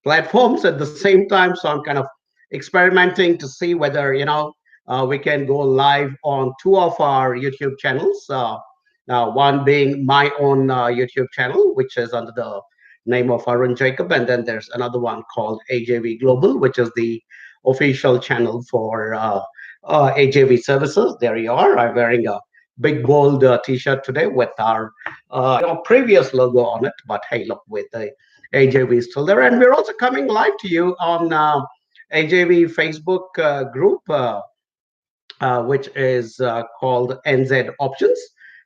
platforms at the same time. So I'm kind of experimenting to see whether we can go live on two of our YouTube channels. One being my own YouTube channel, which is under the name of Arun Jacob, and then there's another one called AJV Global, which is the official channel for AJV services. There you are. I'm wearing a big bold T-shirt today with our previous logo on it. But hey, look, with the AJV still there, and we're also coming live to you on AJV Facebook group, which is called NZ Options,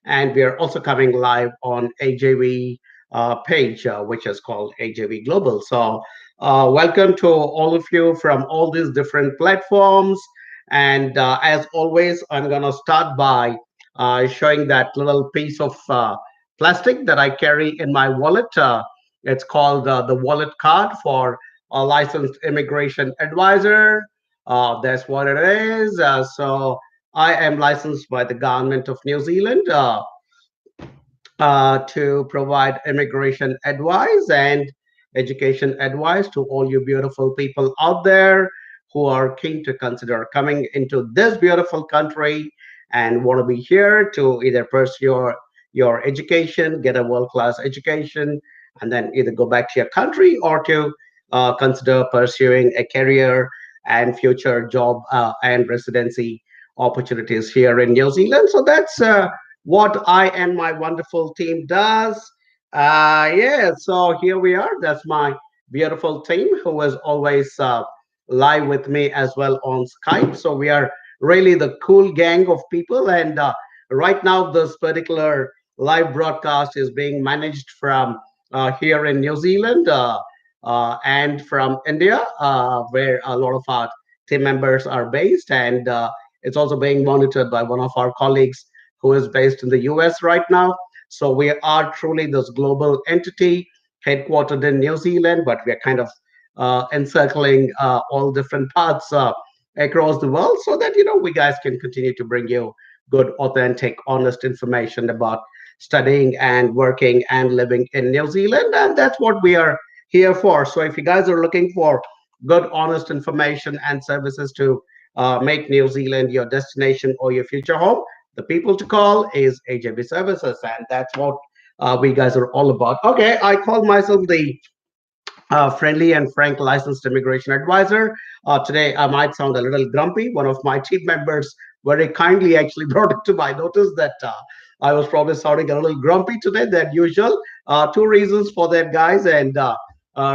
and we are also coming live on AJV page, which is called AJV Global. So, welcome to all of you from all these different platforms. And as always, I'm going to start by showing that little piece of plastic that I carry in my wallet. It's called the wallet card for a licensed immigration advisor. That's what it is. So I am licensed by the government of New Zealand to provide immigration advice and education advice to all you beautiful people out there who are keen to consider coming into this beautiful country and want to be here to either pursue your education, get a world-class education, and then either go back to your country or to consider pursuing a career and future job and residency opportunities here in New Zealand. So that's what I and my wonderful team does. Yeah, so here we are. That's my beautiful team who is always live with me as well on Skype. So we are really the cool gang of people. And right now, this particular live broadcast is being managed from here in New Zealand and from India, where a lot of our team members are based. And it's also being monitored by one of our colleagues who is based in the US right now. So we are truly this global entity headquartered in New Zealand, but we're kind of encircling all different parts across the world so that, we guys can continue to bring you good, authentic, honest information about studying and working and living in New Zealand. And that's what we are here for. So if you guys are looking for good, honest information and services to make New Zealand your destination or your future home, the people to call is AJB Services, and that's what we guys are all about. Okay, I call myself the friendly and frank licensed immigration advisor. Today, I might sound a little grumpy. One of my team members very kindly actually brought it to my notice that I was probably sounding a little grumpy today than usual. Two reasons for that, guys. And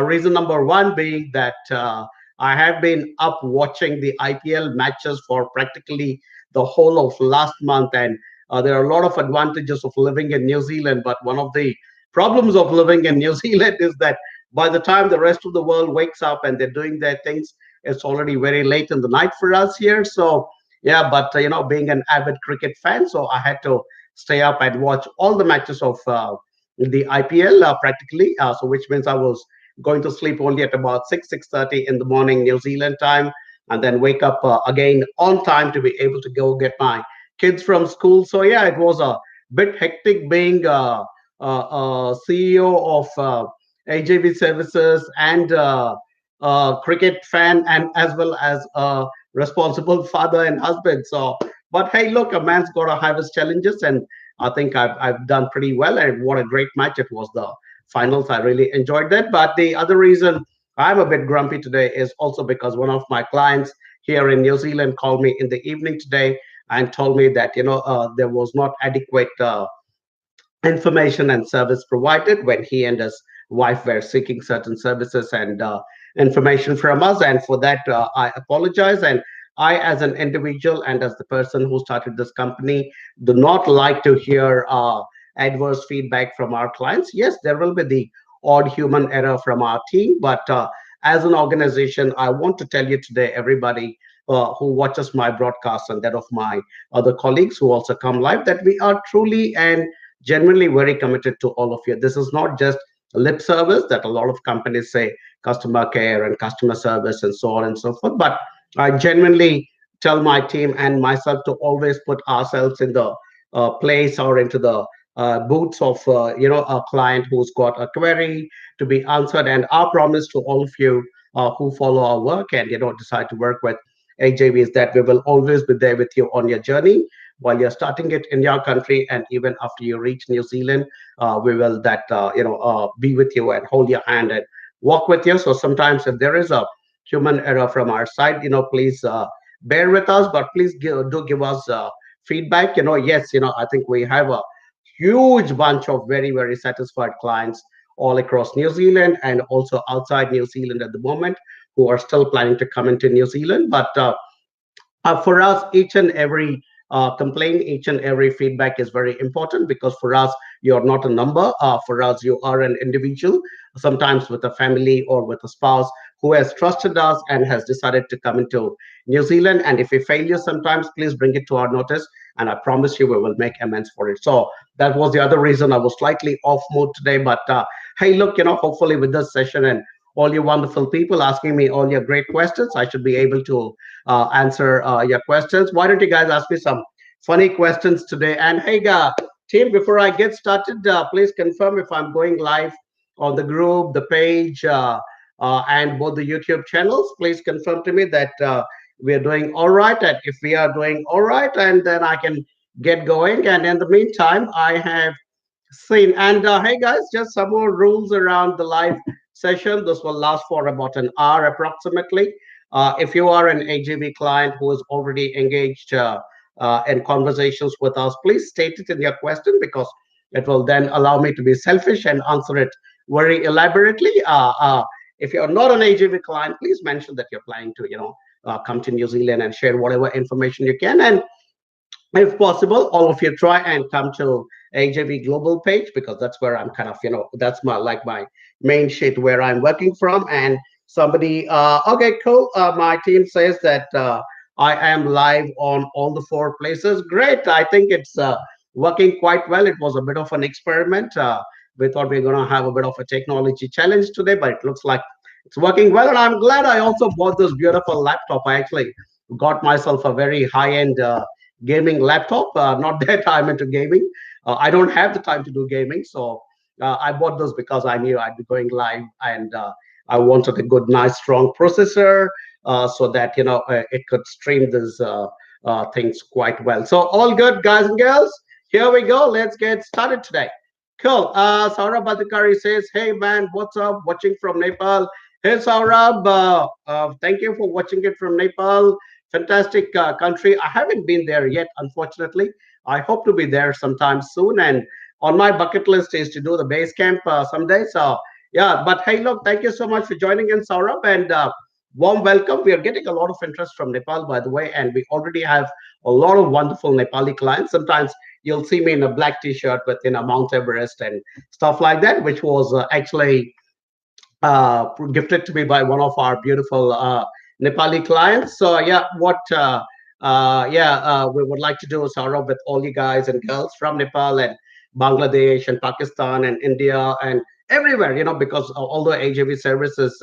reason number one being that I have been up watching the IPL matches for practically the whole of last month. And there are a lot of advantages of living in New Zealand. But one of the problems of living in New Zealand is that by the time the rest of the world wakes up and they're doing their things, it's already very late in the night for us here. So yeah, but being an avid cricket fan, so I had to stay up and watch all the matches of the IPL practically. So which means I was going to sleep only at about 6:30 in the morning New Zealand time, and then wake up again on time to be able to go get my kids from school. So yeah, it was a bit hectic being CEO of AJV Services and cricket fan, and as well as a responsible father and husband. So, but hey, look, a man's got to have his challenges, and I think I've done pretty well. And what a great match it was! The finals, I really enjoyed that. But the other reason I'm a bit grumpy today is also because one of my clients here in New Zealand called me in the evening today and told me that there was not adequate information and service provided when he and his wife were seeking certain services and information from us. And for that, I apologize. And I, as an individual and as the person who started this company, do not like to hear adverse feedback from our clients. Yes, there will be the odd human error from our team, but as an organization, I want to tell you today, everybody who watches my broadcast and that of my other colleagues who also come live, that we are truly and genuinely very committed to all of you. This is not just lip service that a lot of companies say customer care and customer service and so on and so forth. But I genuinely tell my team and myself to always put ourselves in the place or into the booths of a client who's got a query to be answered. And our promise to all of you who follow our work and decide to work with AJV is that we will always be there with you on your journey while you're starting it in your country, and even after you reach New Zealand, we will that be with you and hold your hand and walk with you. So sometimes if there is a human error from our side, please bear with us, but please do give us feedback. Yes, I think we have a huge bunch of very, very satisfied clients all across New Zealand and also outside New Zealand at the moment who are still planning to come into New Zealand. But for us, each and every complaint, each and every feedback is very important, because for us, you're not a number. For us, you are an individual, sometimes with a family or with a spouse who has trusted us and has decided to come into New Zealand. And if we fail you sometimes, please bring it to our notice. And I promise you, we will make amends for it. So that was the other reason I was slightly off mood today. But hey, look, hopefully with this session and all you wonderful people asking me all your great questions, I should be able to answer your questions. Why don't you guys ask me some funny questions today? And hey, team, before I get started, please confirm if I'm going live on the group, the page, and both the YouTube channels. Please confirm to me that we are doing all right. And if we are doing all right, and then I can get going. And in the meantime, I have seen. And hey, guys, just some more rules around the live session. This will last for about an hour approximately. If you are an AGV client who is already engaged in conversations with us, please state it in your question, because it will then allow me to be selfish and answer it very elaborately. If you're not an AGV client, please mention that you're planning to, come to New Zealand and share whatever information you can. And if possible, all of you try and come to AJV global page, because that's where I'm kind of, that's my main sheet where I'm working from. And somebody, okay, cool. My team says that I am live on all the four places. Great. I think it's working quite well. It was a bit of an experiment. We thought we are going to have a bit of a technology challenge today, but it looks like it's working well. And I'm glad I also bought this beautiful laptop. I actually got myself a very high-end gaming laptop. Not that I'm into gaming. I don't have the time to do gaming, so I bought this because I knew I'd be going live, and I wanted a good, nice, strong processor so that it could stream these things quite well. So all good, guys and girls. Here we go. Let's get started today. Cool. Saurabh Adhikari says, "Hey man, what's up? Watching from Nepal." Hey Saurabh, thank you for watching it from Nepal. Fantastic country. I haven't been there yet, unfortunately. I hope to be there sometime soon. And on my bucket list is to do the base camp someday. So, yeah, but hey, look, thank you so much for joining in, Saurabh, and warm welcome. We are getting a lot of interest from Nepal, by the way, and we already have a lot of wonderful Nepali clients. Sometimes you'll see me in a black t-shirt with, Mount Everest and stuff like that, which was actually gifted to me by one of our beautiful Nepali clients. So yeah, we would like to do is Saurabh with all you guys and girls from Nepal and Bangladesh and Pakistan and India and everywhere, because although AJV services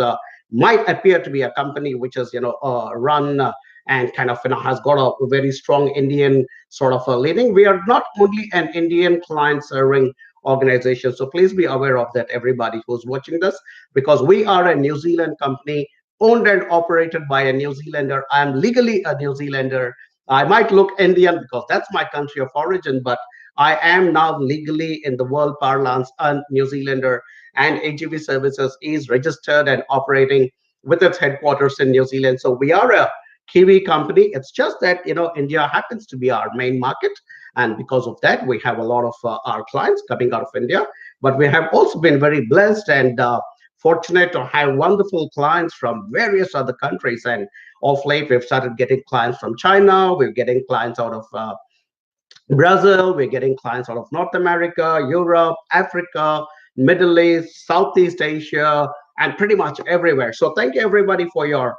might appear to be a company which is, run and kind of, has got a very strong Indian sort of a leading, we are not only an Indian client serving organization. So please be aware of that, everybody who's watching this, because we are a New Zealand company owned and operated by a New Zealander. I'm legally a New Zealander. I might look Indian because that's my country of origin, but I am now legally in the world parlance a New Zealander, and AGV Services is registered and operating with its headquarters in New Zealand. So we are a Kiwi company. It's just that, India happens to be our main market. And because of that, we have a lot of our clients coming out of India. But we have also been very blessed and fortunate to have wonderful clients from various other countries. And of late, we've started getting clients from China. We're getting clients out of Brazil, we're getting clients out of North America, Europe, Africa, Middle East, Southeast Asia, and pretty much everywhere. So thank you everybody for your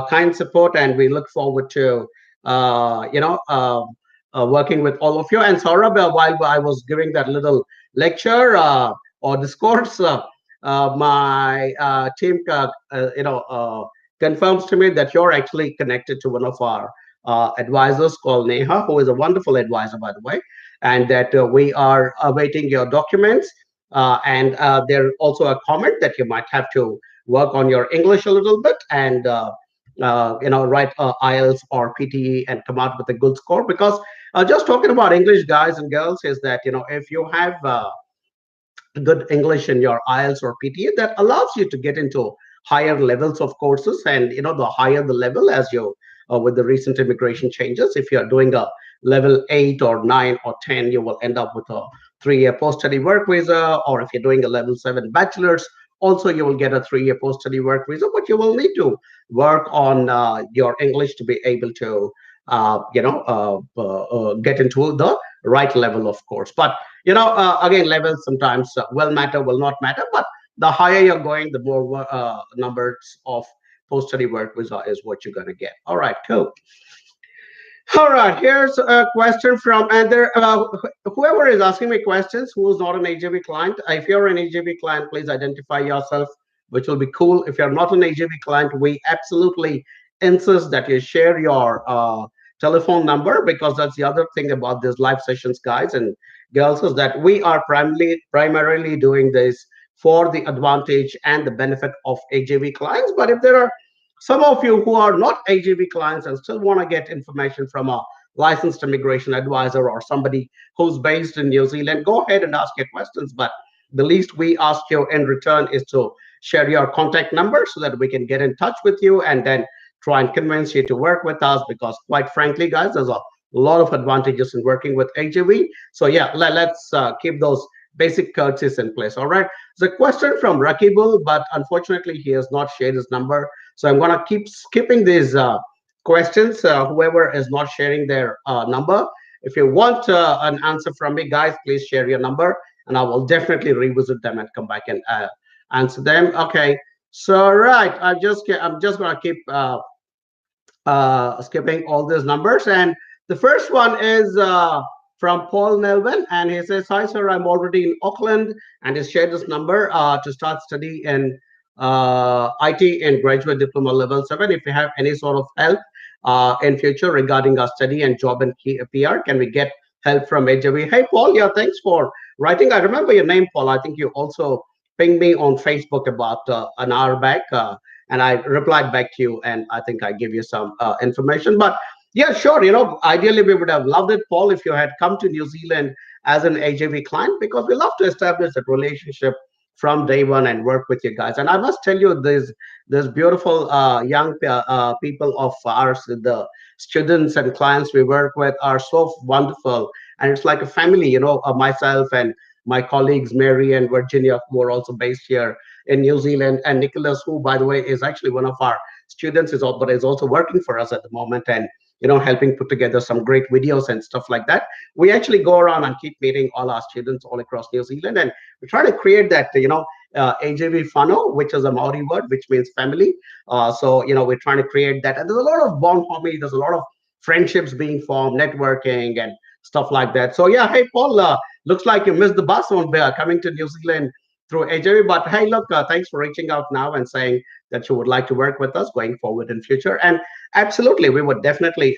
kind support, and we look forward to working with all of you. And Saurabh, while I was giving that little lecture or discourse, my team, confirms to me that you're actually connected to one of our advisors called Neha, who is a wonderful advisor, by the way. and that we are awaiting your documents. And there also a comment that you might have to work on your English a little bit, and write IELTS or PTE and come out with a good score. Because just talking about English, guys and girls, is that if you have good English in your IELTS or PTA, that allows you to get into higher levels of courses. And the higher the level, as you with the recent immigration changes, if you are doing a level 8 or 9 or 10, you will end up with a 3-year post-study work visa. Or if you're doing a level 7 bachelor's, also you will get a 3-year post-study work visa. But you will need to work on your English to be able to get into the right level, of course. But again, levels sometimes will matter, will not matter. But the higher you're going, the more numbers of post-study work visa is what you're going to get. All right, cool. All right, here's a question from, and there, whoever is asking me questions who is not an AJB client. If you're an AJB client, please identify yourself, which will be cool. If you're not an AJB client, we absolutely insist that you share your telephone number, because that's the other thing about these live sessions, guys and girls, is that we are primarily doing this for the advantage and the benefit of AJB clients. But if there are some of you who are not AGV clients and still want to get information from a licensed immigration advisor or somebody who's based in New Zealand, go ahead and ask your questions. But the least we ask you in return is to share your contact number so that we can get in touch with you and then try and convince you to work with us. Because, quite frankly, guys, there's a lot of advantages in working with AGV. So, yeah, let's keep those basic courtesies in place. All right. There's a question from Rakibul, but unfortunately, he has not shared his number. So I'm going to keep skipping these questions. Whoever is not sharing their number, if you want an answer from me, guys, please share your number, and I will definitely revisit them and come back and answer them. Okay. So right, I'm just going to keep skipping all these numbers. And the first one is from Paul Nelvin, and he says, "Hi, sir, I'm already in Auckland," and he shared this number to start study in IT in graduate diploma level 7. If you have any sort of help in future regarding our study and job and PR, can we get help from HW? Hey, Paul, yeah, thanks for writing. I remember your name, Paul. I think you also pinged me on Facebook about an hour back. And I replied back to you, and I think I give you some information. But yeah, sure. Ideally, we would have loved it, Paul, if you had come to New Zealand as an AJV client, because we love to establish that relationship from day one and work with you guys. And I must tell you, this beautiful young people of ours, the students and clients we work with, are so wonderful, and it's like a family. Myself and my colleagues Mary and Virginia, who are also based here in New Zealand, and Nicholas, who, by the way, is actually one of our students, but is also working for us at the moment, and helping put together some great videos and stuff like that. We actually go around and keep meeting all our students all across New Zealand, and we try to create that AJV funnel, which is a Maori word which means family. So we're trying to create that, and there's a lot of bond homie, there's a lot of friendships being formed, networking and stuff like that. So yeah, hey Paul, looks like you missed the bus on coming to New Zealand through AJV. But hey, look, thanks for reaching out now and saying that you would like to work with us going forward in future. And absolutely, we would definitely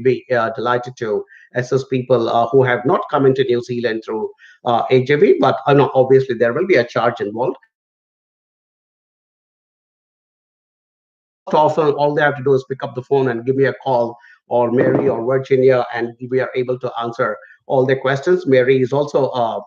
be delighted to assist people who have not come into New Zealand through AJV. But no, obviously there will be a charge involved. Most often, all they have to do is pick up the phone and give me a call, or Mary or Virginia, and we are able to answer all their questions. Mary is also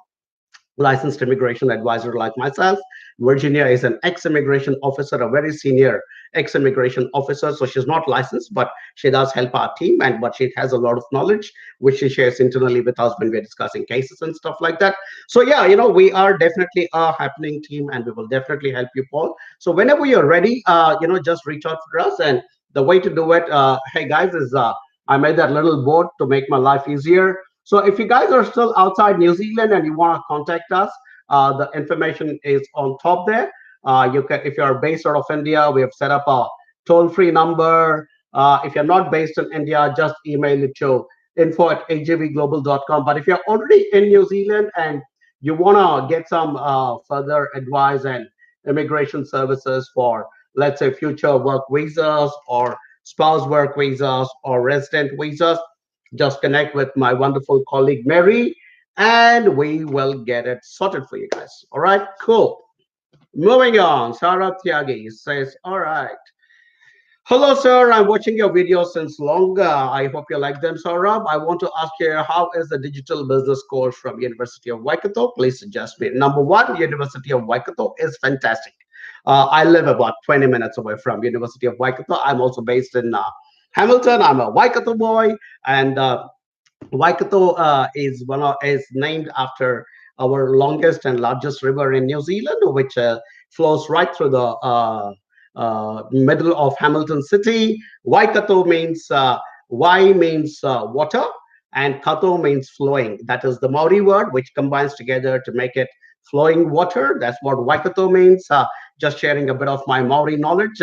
licensed immigration advisor like myself. Virginia is an ex-immigration officer, a very senior ex-immigration officer. So she's not licensed, but she does help our team, but she has a lot of knowledge which she shares internally with us when we're discussing cases and stuff like that. So yeah, we are definitely a happening team, and we will definitely help you, Paul. So whenever you're ready, just reach out for us. And the way to do it, hey guys, is I made that little board to make my life easier. So if you guys are still outside New Zealand and you want to contact us, the information is on top there. If you're based out of India, we have set up a toll-free number. If you're not based in India, just email it to info@ajvglobal.com. But if you're already in New Zealand and you want to get some further advice and immigration services for, let's say, future work visas or spouse work visas or resident visas, Just connect with my wonderful colleague Mary, and we will get it sorted for you guys. All right, cool. Moving on, Sarah Tyagi says, all right. Hello, sir. I'm watching your videos since long. I hope you like them, Saurabh. I want to ask you, how is the digital business course from University of Waikato? Please suggest me. Number one, University of Waikato is fantastic. I live about 20 minutes away from University of Waikato. I'm also based in Hamilton. I'm a Waikato boy, and Waikato is named after our longest and largest river in New Zealand, which flows right through the middle of Hamilton City. Waikato means Y means water, and kato means flowing. That is the Maori word, which combines together to make it flowing water. That's what Waikato means. Just sharing a bit of my Maori knowledge.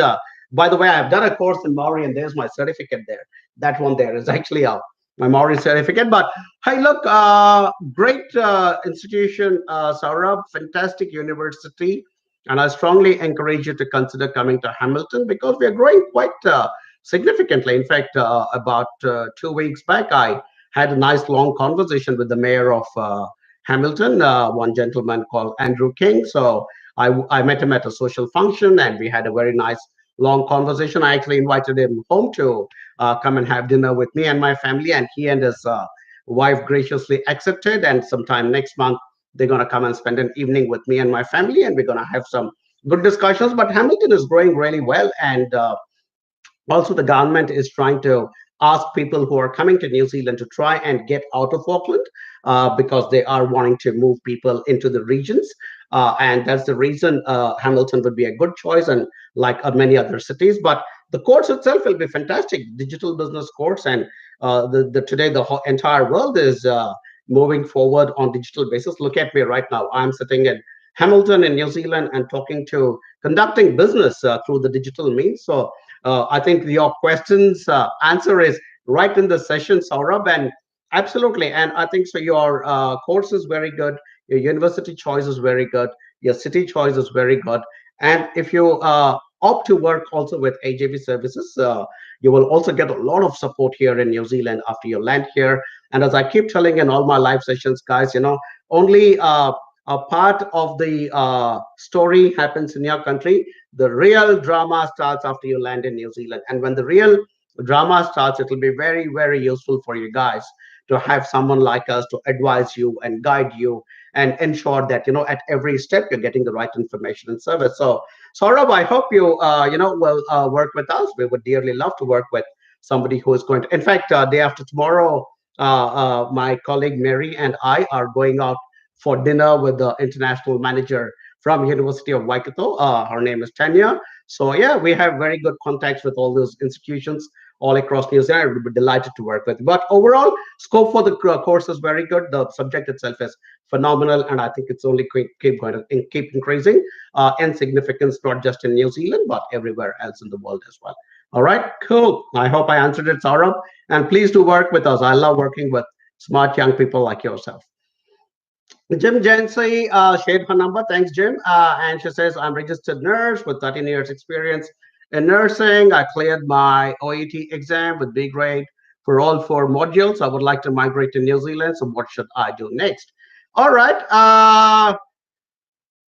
By the way, I've done a course in Maori, and there's my certificate there. That one there is actually a my Maori certificate. But hey, look, great institution, Saurabh, fantastic university. And I strongly encourage you to consider coming to Hamilton because we are growing quite significantly. In fact, about 2 weeks back, I had a nice long conversation with the mayor of Hamilton, one gentleman called Andrew King. So I met him at a social function and we had a very nice long conversation. I actually invited him home to come and have dinner with me and my family, and he and his wife graciously accepted. And sometime next month, they're going to come and spend an evening with me and my family, and we're going to have some good discussions. But Hamilton is growing really well, and also the government is trying to ask people who are coming to New Zealand to try and get out of Auckland because they are wanting to move people into the regions. And that's the reason Hamilton would be a good choice, and like many other cities. But the course itself will be fantastic, digital business course, and today the entire world is moving forward on digital basis. Look at me right now. I'm sitting in Hamilton in New Zealand and conducting business through the digital means. So I think your questions answer is right in the session, Saurabh, and absolutely. And I think so. Your course is very good. Your university choice is very good. Your city choice is very good. And if you opt to work also with AJV services, you will also get a lot of support here in New Zealand after you land here. And as I keep telling in all my live sessions, guys, only a part of the story happens in your country. The real drama starts after you land in New Zealand. And when the real drama starts, it will be very, very useful for you guys to have someone like us to advise you and guide you and ensure that, at every step you're getting the right information and service. So, Saurabh, I hope you, will work with us. We would dearly love to work with somebody who is going to, in fact, day after tomorrow, my colleague Mary and I are going out for dinner with the international manager from University of Waikato. Her name is Tanya. So yeah, we have very good contacts with all those institutions all across New Zealand. We'd be delighted to work with. But overall, scope for the course is very good. The subject itself is phenomenal, and I think it's only keep going to keep increasing in significance, not just in New Zealand but everywhere else in the world as well. All right, cool. I hope I answered it, Saurabh. And please do work with us. I love working with smart young people like yourself. Jim Jency shared her number. Thanks, Jim. And she says, I'm registered nurse with 13 years experience in nursing. I cleared my OET exam with B grade for all four modules. I would like to migrate to New Zealand. So what should I do next? All right.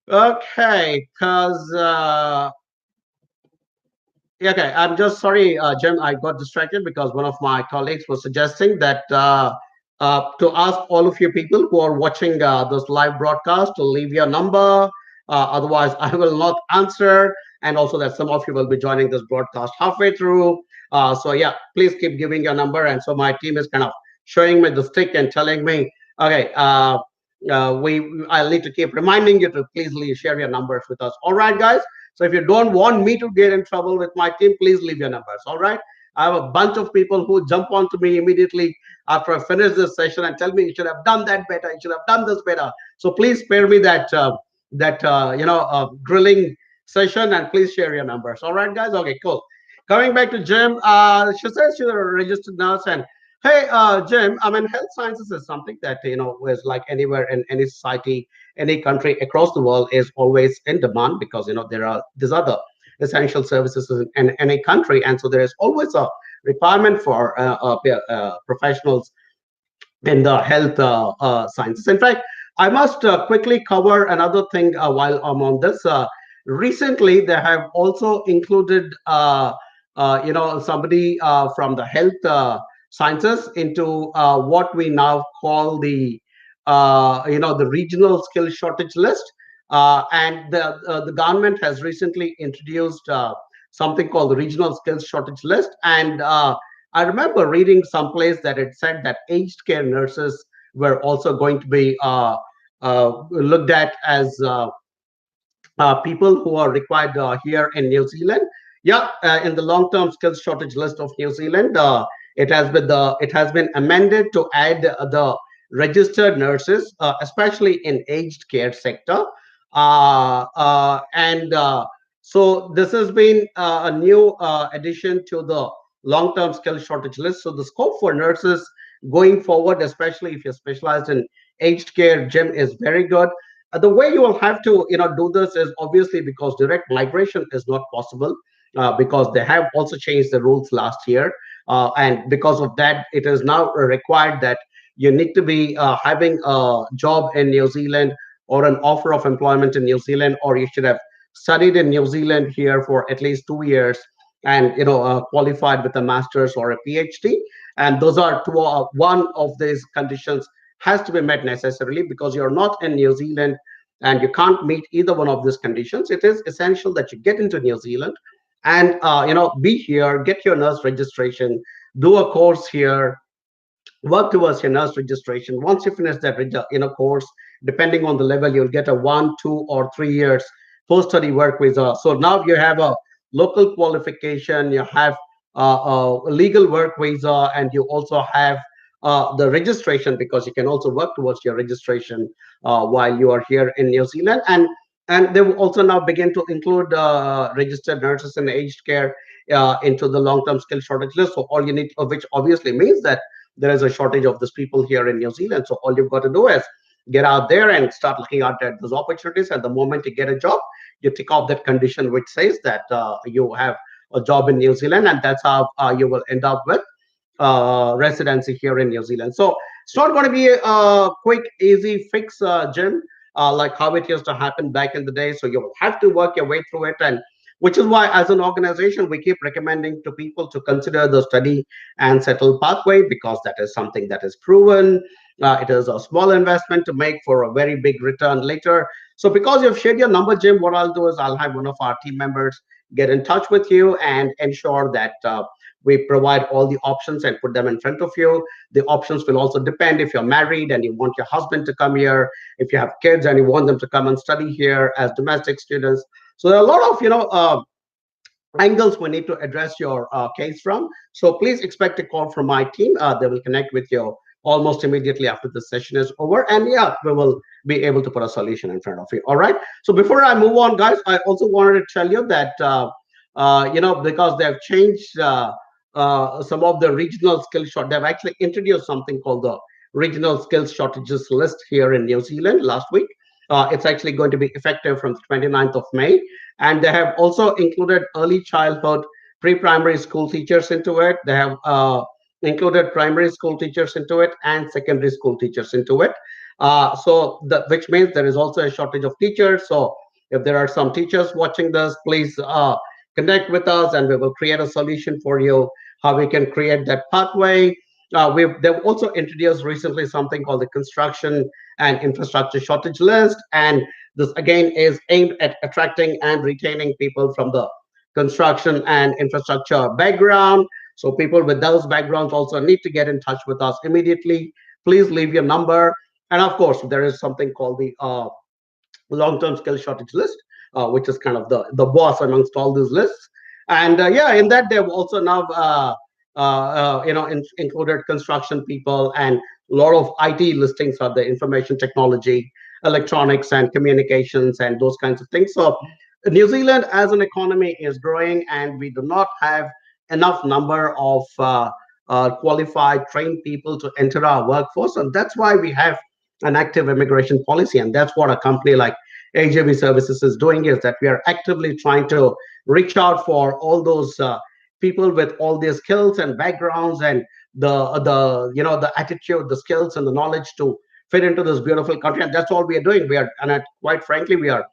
Okay. Okay, I'm just sorry, Jim. I got distracted because one of my colleagues was suggesting that to ask all of you people who are watching this live broadcast to leave your number. Otherwise, I will not answer. And also that some of you will be joining this broadcast halfway through. So yeah, please keep giving your number. And so my team is kind of showing me the stick and telling me, okay, I'll need to keep reminding you to please share your numbers with us. All right, guys. So if you don't want me to get in trouble with my team, please leave your numbers. All right. I have a bunch of people who jump onto me immediately after I finish this session and tell me you should have done that better, you should have done this better. So please spare me that grilling session, and please share your numbers. All right, guys. Okay, cool. Coming back to Jim, she says she's a registered nurse, and hey, Jim, I mean, health sciences is something that, is like anywhere in any society, any country across the world is always in demand because, there are these other essential services in any country. And so there is always a requirement for professionals in the health sciences. In fact, I must quickly cover another thing while I'm on this. Recently, they have also included, somebody from the health sciences into what we now call the regional skill shortage list. And the government has recently introduced something called the regional skills shortage list. And I remember reading someplace that it said that aged care nurses were also going to be looked at as people who are required here in New Zealand. Yeah, in the long-term skills shortage list of New Zealand, it has been amended to add the registered nurses, especially in aged care sector, and so this has been a new addition to the long-term skill shortage list. So the scope for nurses going forward, especially if you're specialized in aged care, Jim, is very good. The way you will have to do this is obviously because direct migration is not possible, because they have also changed the rules last year, and because of that it is now required that you need to be having a job in New Zealand or an offer of employment in New Zealand, or you should have studied in New Zealand here for at least 2 years and qualified with a master's or a PhD. And those are one of these conditions has to be met necessarily. Because you're not in New Zealand and you can't meet either one of these conditions, it is essential that you get into New Zealand and be here, get your nurse registration, do a course here, work towards your nurse registration. Once you finish that course, depending on the level, you'll get a 1, 2, or 3 years post-study work visa. So now you have a local qualification, you have a legal work visa, and you also have the registration, because you can also work towards your registration while you are here in New Zealand. And they will also now begin to include registered nurses in aged care into the long-term skill shortage list. So all you need, which obviously means that there is a shortage of these people here in New Zealand. So all you've got to do is get out there and start looking out at those opportunities. And the moment you get a job, you tick off that condition which says that you have a job in New Zealand, and that's how you will end up with residency here in New Zealand. So it's not going to be a quick, easy fix, Jim, like how it used to happen back in the day. So you'll have to work your way through it, and which is why, as an organization, we keep recommending to people to consider the study and settle pathway, because that is something that is proven. It is a small investment to make for a very big return later. So because you've shared your number, Jim, what I'll do is I'll have one of our team members get in touch with you and ensure that we provide all the options and put them in front of you. The options will also depend if you're married and you want your husband to come here, if you have kids and you want them to come and study here as domestic students. So there are a lot of angles we need to address your case from. So please expect a call from my team. They will connect with you almost immediately after the session is over. And yeah, we will be able to put a solution in front of you. All right. So before I move on, guys, I also wanted to tell you that, because they've changed some of the regional skill short, they've actually introduced something called the regional skills shortages list here in New Zealand last week. It's actually going to be effective from the 29th of May. And they have also included early childhood, pre-primary school teachers into it. They have included primary school teachers into it and secondary school teachers into it. Which means there is also a shortage of teachers. So if there are some teachers watching this, please connect with us and we will create a solution for you, how we can create that pathway. They've also introduced recently something called the construction and infrastructure shortage list. And this again is aimed at attracting and retaining people from the construction and infrastructure background. So people with those backgrounds also need to get in touch with us immediately. Please leave your number. And of course, there is something called the long-term skill shortage list, which is kind of the boss amongst all these lists. And yeah, in that they've also now included construction people, and a lot of IT listings are the information technology, electronics, and communications, and those kinds of things. So New Zealand as an economy is growing, and we do not have enough number of qualified, trained people to enter our workforce, and that's why we have an active immigration policy. And that's what a company like AJB Services is doing, is that we are actively trying to reach out for all those people with all their skills and backgrounds and the attitude, the skills and the knowledge to fit into this beautiful country. And that's all we are doing. We are, and quite frankly, we are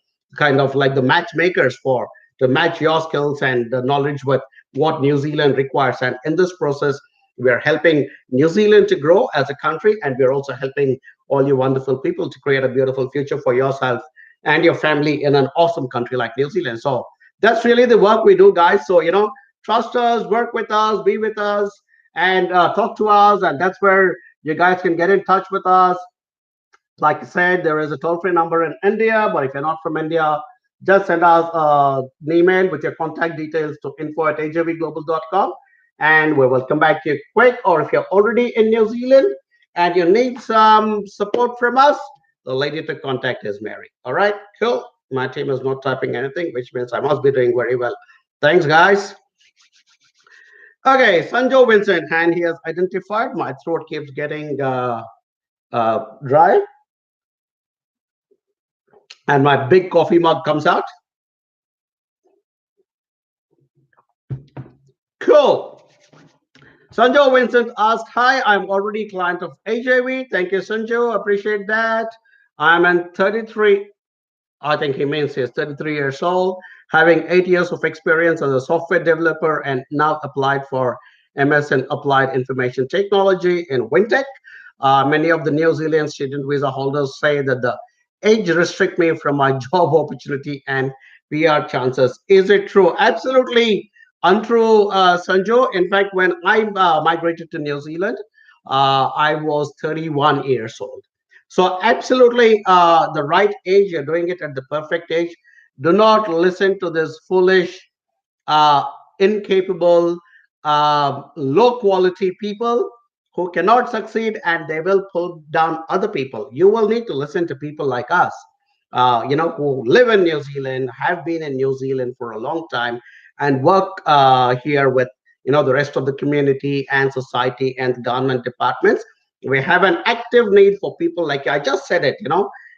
kind of like the matchmakers for to match your skills and the knowledge with what New Zealand requires. And in this process, we are helping New Zealand to grow as a country, and we are also helping all you wonderful people to create a beautiful future for yourself and your family in an awesome country like New Zealand. So that's really the work we do, guys. So trust us, work with us, be with us, and talk to us, and that's where you guys can get in touch with us. Like I said, there is a toll free number in India, but if you're not from India, just send us an email with your contact details to info@ajvglobal.com and we will come back to you quick. Or if you're already in New Zealand and you need some support from us, the lady to contact is Mary. All right, cool. My team is not typing anything, which means I must be doing very well. Thanks, guys. Okay, Sanjo Vincent, and he has identified my throat keeps getting dry, and my big coffee mug comes out. Cool. Sanjo Vincent asked, "Hi, I'm already client of AJV. Thank you, Sanjo. Appreciate that. I'm in 33. I think he means he's 33 years old, having 8 years of experience as a software developer and now applied for MS in Applied Information Technology in Wintech. Many of the New Zealand student visa holders say that the age restrict me from my job opportunity and PR chances. Is it true? Absolutely untrue, Sanjo. In fact, when I migrated to New Zealand, I was 31 years old. So absolutely the right age. You're doing it at the perfect age. Do not listen to this foolish, uh, incapable, low quality people who cannot succeed and they will pull down other people. You will need to listen to people like us, who live in New Zealand, have been in New Zealand for a long time, and work here with the rest of the community and society and government departments. We have an active need for people like you. I just said it.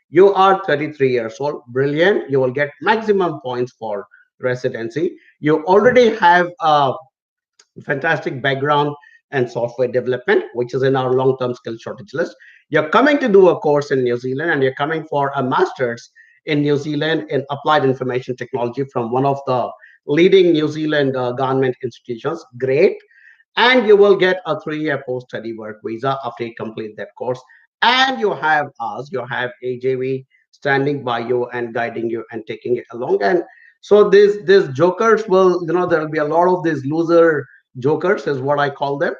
You are 33 years old, brilliant. You will get maximum points for residency. You already have fantastic background and software development, which is in our long-term skill shortage list. You're coming to do a course in New Zealand and you're coming for a master's in New Zealand in applied information technology from one of the leading New Zealand government institutions. Great. And you will get a 3-year post-study work visa after you complete that course. And you have us, you have AJV standing by you and guiding you and taking it along. And so these jokers will, there will be a lot of these loser jokers, is what I call them,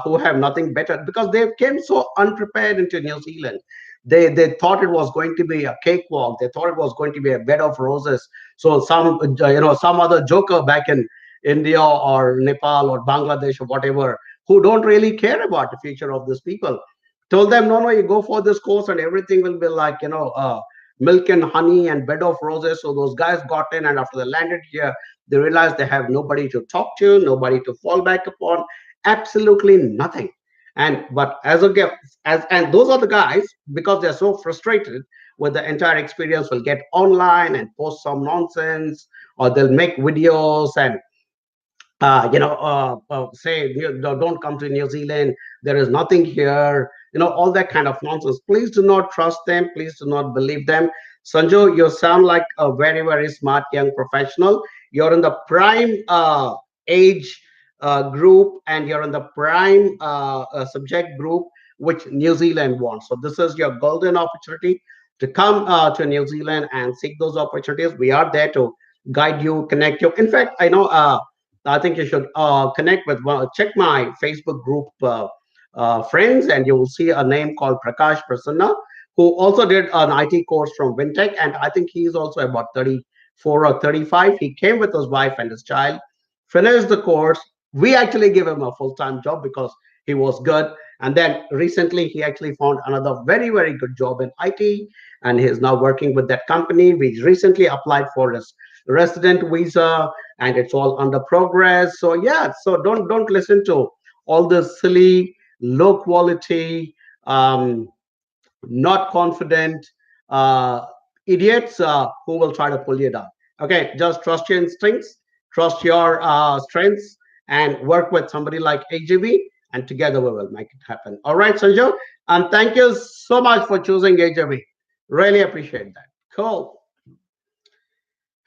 who have nothing better because they came so unprepared into New Zealand. They thought it was going to be a cakewalk. They thought it was going to be a bed of roses. So some other joker back in India or Nepal or Bangladesh or whatever, who don't really care about the future of these people, told them, no, no, you go for this course and everything will be like, milk and honey and bed of roses. So those guys got in, and after they landed here, they realized they have nobody to talk to, nobody to fall back upon, absolutely nothing. And but as a as and those are the guys, because they're so frustrated with the entire experience, will get online and post some nonsense, or they'll make videos and say, don't come to New Zealand. There is nothing here. All that kind of nonsense. Please do not trust them. Please do not believe them. Sanju, you sound like a very, very smart young professional. You're in the prime age group, and you're in the prime subject group which New Zealand wants. So this is your golden opportunity to come to New Zealand and seek those opportunities. We are there to guide you, connect you. In fact, I know. I think you should connect with check my Facebook group friends, and you will see a name called Prakash Prasanna, who also did an IT course from Wintech, and I think he is also about 34 or 35. He came with his wife and his child, finished the course. We actually gave him a full-time job because he was good. And then recently, he actually found another very, very good job in IT, and he is now working with that company. We recently applied for his resident visa, and it's all under progress. So yeah, so don't listen to all the silly, low quality, not confident idiots who will try to pull you down. Okay, just trust your instincts, trust your strengths, and work with somebody like AJB, and together we will make it happen. All right, Sanju, and thank you so much for choosing AJB. Really appreciate that. Cool.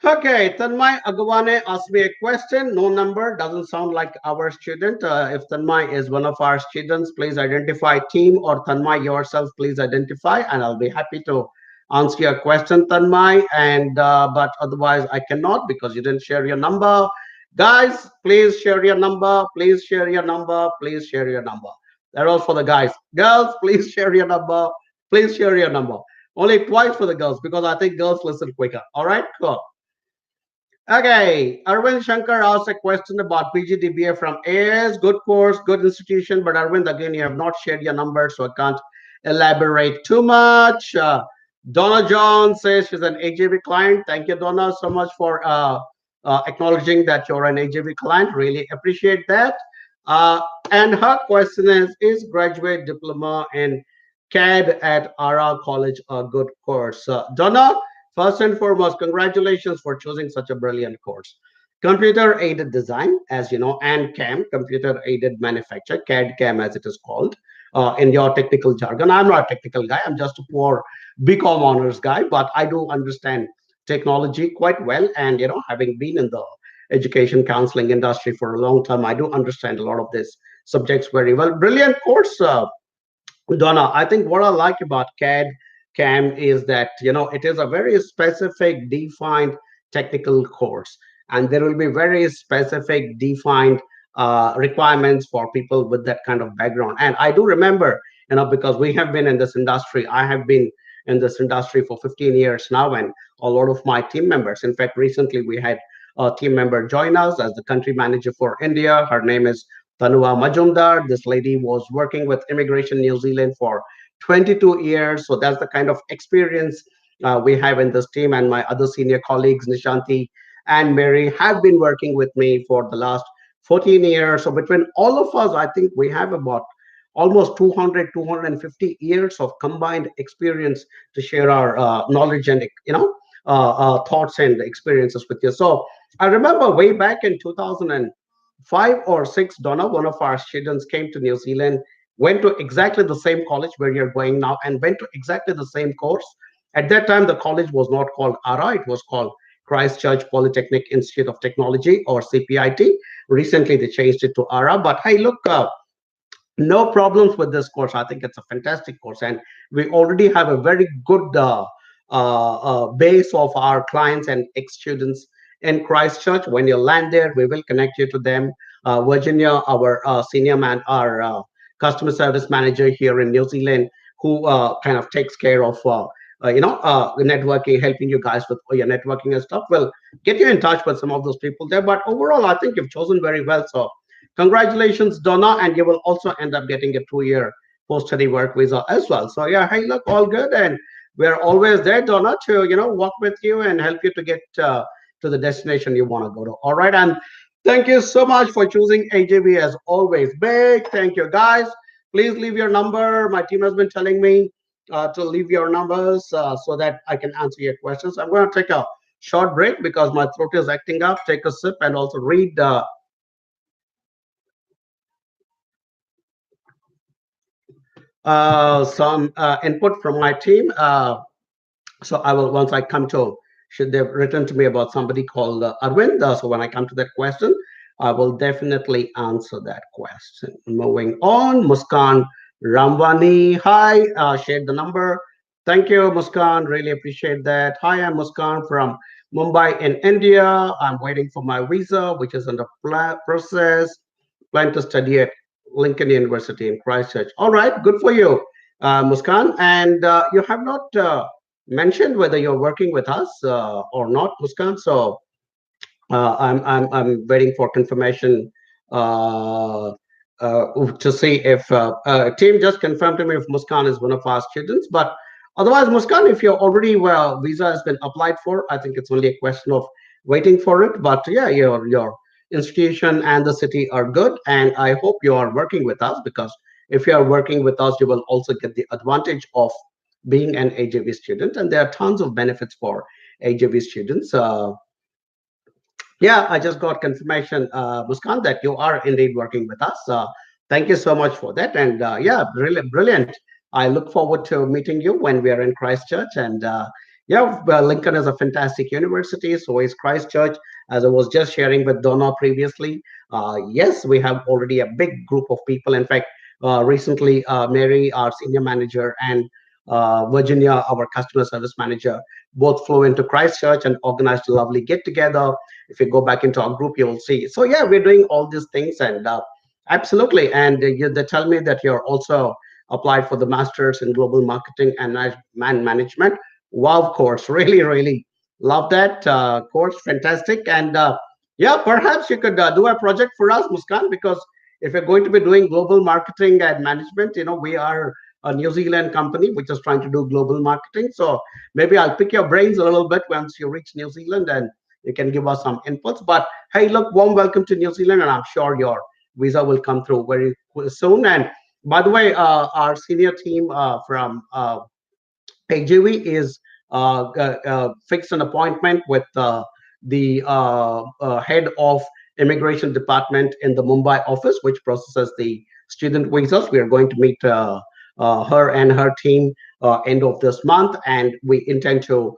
Okay, Tanmay Agwane asked me a question. No number doesn't sound like our student. If Tanmay is one of our students, please identify team, or Tanmay yourself, please identify, and I'll be happy to answer your question, Tanmay. And but otherwise, I cannot because you didn't share your number. Guys, please share your number. Please share your number. Please share your number. They're all for the guys. Girls, please share your number. Please share your number. Only twice for the girls because I think girls listen quicker. All right, cool. Okay, Arvind Shankar asked a question about PGDBA from AS. Good course, good institution, but Arvind, again, you have not shared your number, so I can't elaborate too much. Donna John says she's an AJB client. Thank you, Donna, so much for acknowledging that you're an AJB client. Really appreciate that. Uh, and her question is graduate diploma in CAD at ARA College a good course? Donna, first and foremost, congratulations for choosing such a brilliant course. Computer aided design, as you know, and CAM, computer aided manufacture, CAD CAM as it is called in your technical jargon. I'm not a technical guy, I'm just a poor BCom honors guy, but I do understand technology quite well. And, having been in the education counseling industry for a long time, I do understand a lot of these subjects very well. Brilliant course. Donna, I think what I like about CAD CAM is that it is a very specific, defined technical course, and there will be very specific, defined requirements for people with that kind of background. And I do remember, because we have been in this industry, I have been in this industry for 15 years now, and a lot of my team members. In fact, recently we had a team member join us as the country manager for India. Her name is Tanua Majumdar. This lady was working with Immigration New Zealand for 22 years. So that's the kind of experience we have in this team. And my other senior colleagues, Nishanti and Mary, have been working with me for the last 14 years. So between all of us, I think we have about almost 200, 250 years of combined experience to share our knowledge and, thoughts and experiences with you. So I remember way back in 2005 or six, Donna, one of our students came to New Zealand, went to exactly the same college where you're going now, and went to exactly the same course. At that time, the college was not called ARA, it was called Christchurch Polytechnic Institute of Technology, or CPIT. Recently, they changed it to ARA. But hey, look, no problems with this course. I think it's a fantastic course, and we already have a very good base of our clients and ex-students in Christchurch. When you land there, we will connect you to them. Virginia, our senior man, our customer service manager here in New Zealand, who kind of takes care of networking, helping you guys with your networking and stuff, will get you in touch with some of those people there. But overall, I think you've chosen very well. So congratulations, Donna, and you will also end up getting a 2-year post-study work visa as well. So yeah, hey, look, all good, and we're always there, Donna, to work with you and help you to get to the destination you want to go to. All right, and thank you so much for choosing AJB as always. Big thank you, guys. Please leave your number. My team has been telling me to leave your numbers so that I can answer your questions. I'm going to take a short break because my throat is acting up. Take a sip and also read some input from my team. So I will, once I come to, should they've written to me about somebody called Arvind. So when I come to that question, I will definitely answer that question. Moving on, Muskan Ramwani. Hi, shared the number. Thank you, Muskan. Really appreciate that. Hi, I'm Muskan from Mumbai in India. I'm waiting for my visa, which is under process. Plan to study at Lincoln University in Christchurch. All right, good for you, Muskan. And you have not mentioned whether you're working with us or not, Muskan. So I'm waiting for confirmation to see if team just confirmed to me if Muskan is one of our students. But otherwise, Muskan, if you're already well, visa has been applied for, I think it's only a question of waiting for it. But yeah, your institution and the city are good, and I hope you are working with us, because if you are working with us, you will also get the advantage of being an AJV student, and there are tons of benefits for AJV students. Yeah, I just got confirmation, Muskan, that you are indeed working with us. Thank you so much for that. And yeah, really brilliant. I look forward to meeting you when we are in Christchurch. And yeah, well, Lincoln is a fantastic university. So is Christchurch, as I was just sharing with Donna previously. Yes, we have already a big group of people. In fact, recently, Mary, our senior manager, and Virginia, our customer service manager, both flew into Christchurch and organized a lovely get together. If you go back into our group, you will see. So yeah, we're doing all these things, and absolutely. And they tell me that you're also applied for the masters in global marketing and management. Wow, course, really, really love that course, fantastic. And yeah, perhaps you could do a project for us, Muskan, because if you're going to be doing global marketing and management, we are a New Zealand company which is trying to do global marketing. So maybe I'll pick your brains a little bit once you reach New Zealand, and you can give us some inputs. But hey, look, warm welcome to New Zealand, and I'm sure your visa will come through very soon. And by the way, our senior team from AJV is fixed an appointment with the head of immigration department in the Mumbai office, which processes the student visas. We are going to meet her and her team end of this month, and we intend to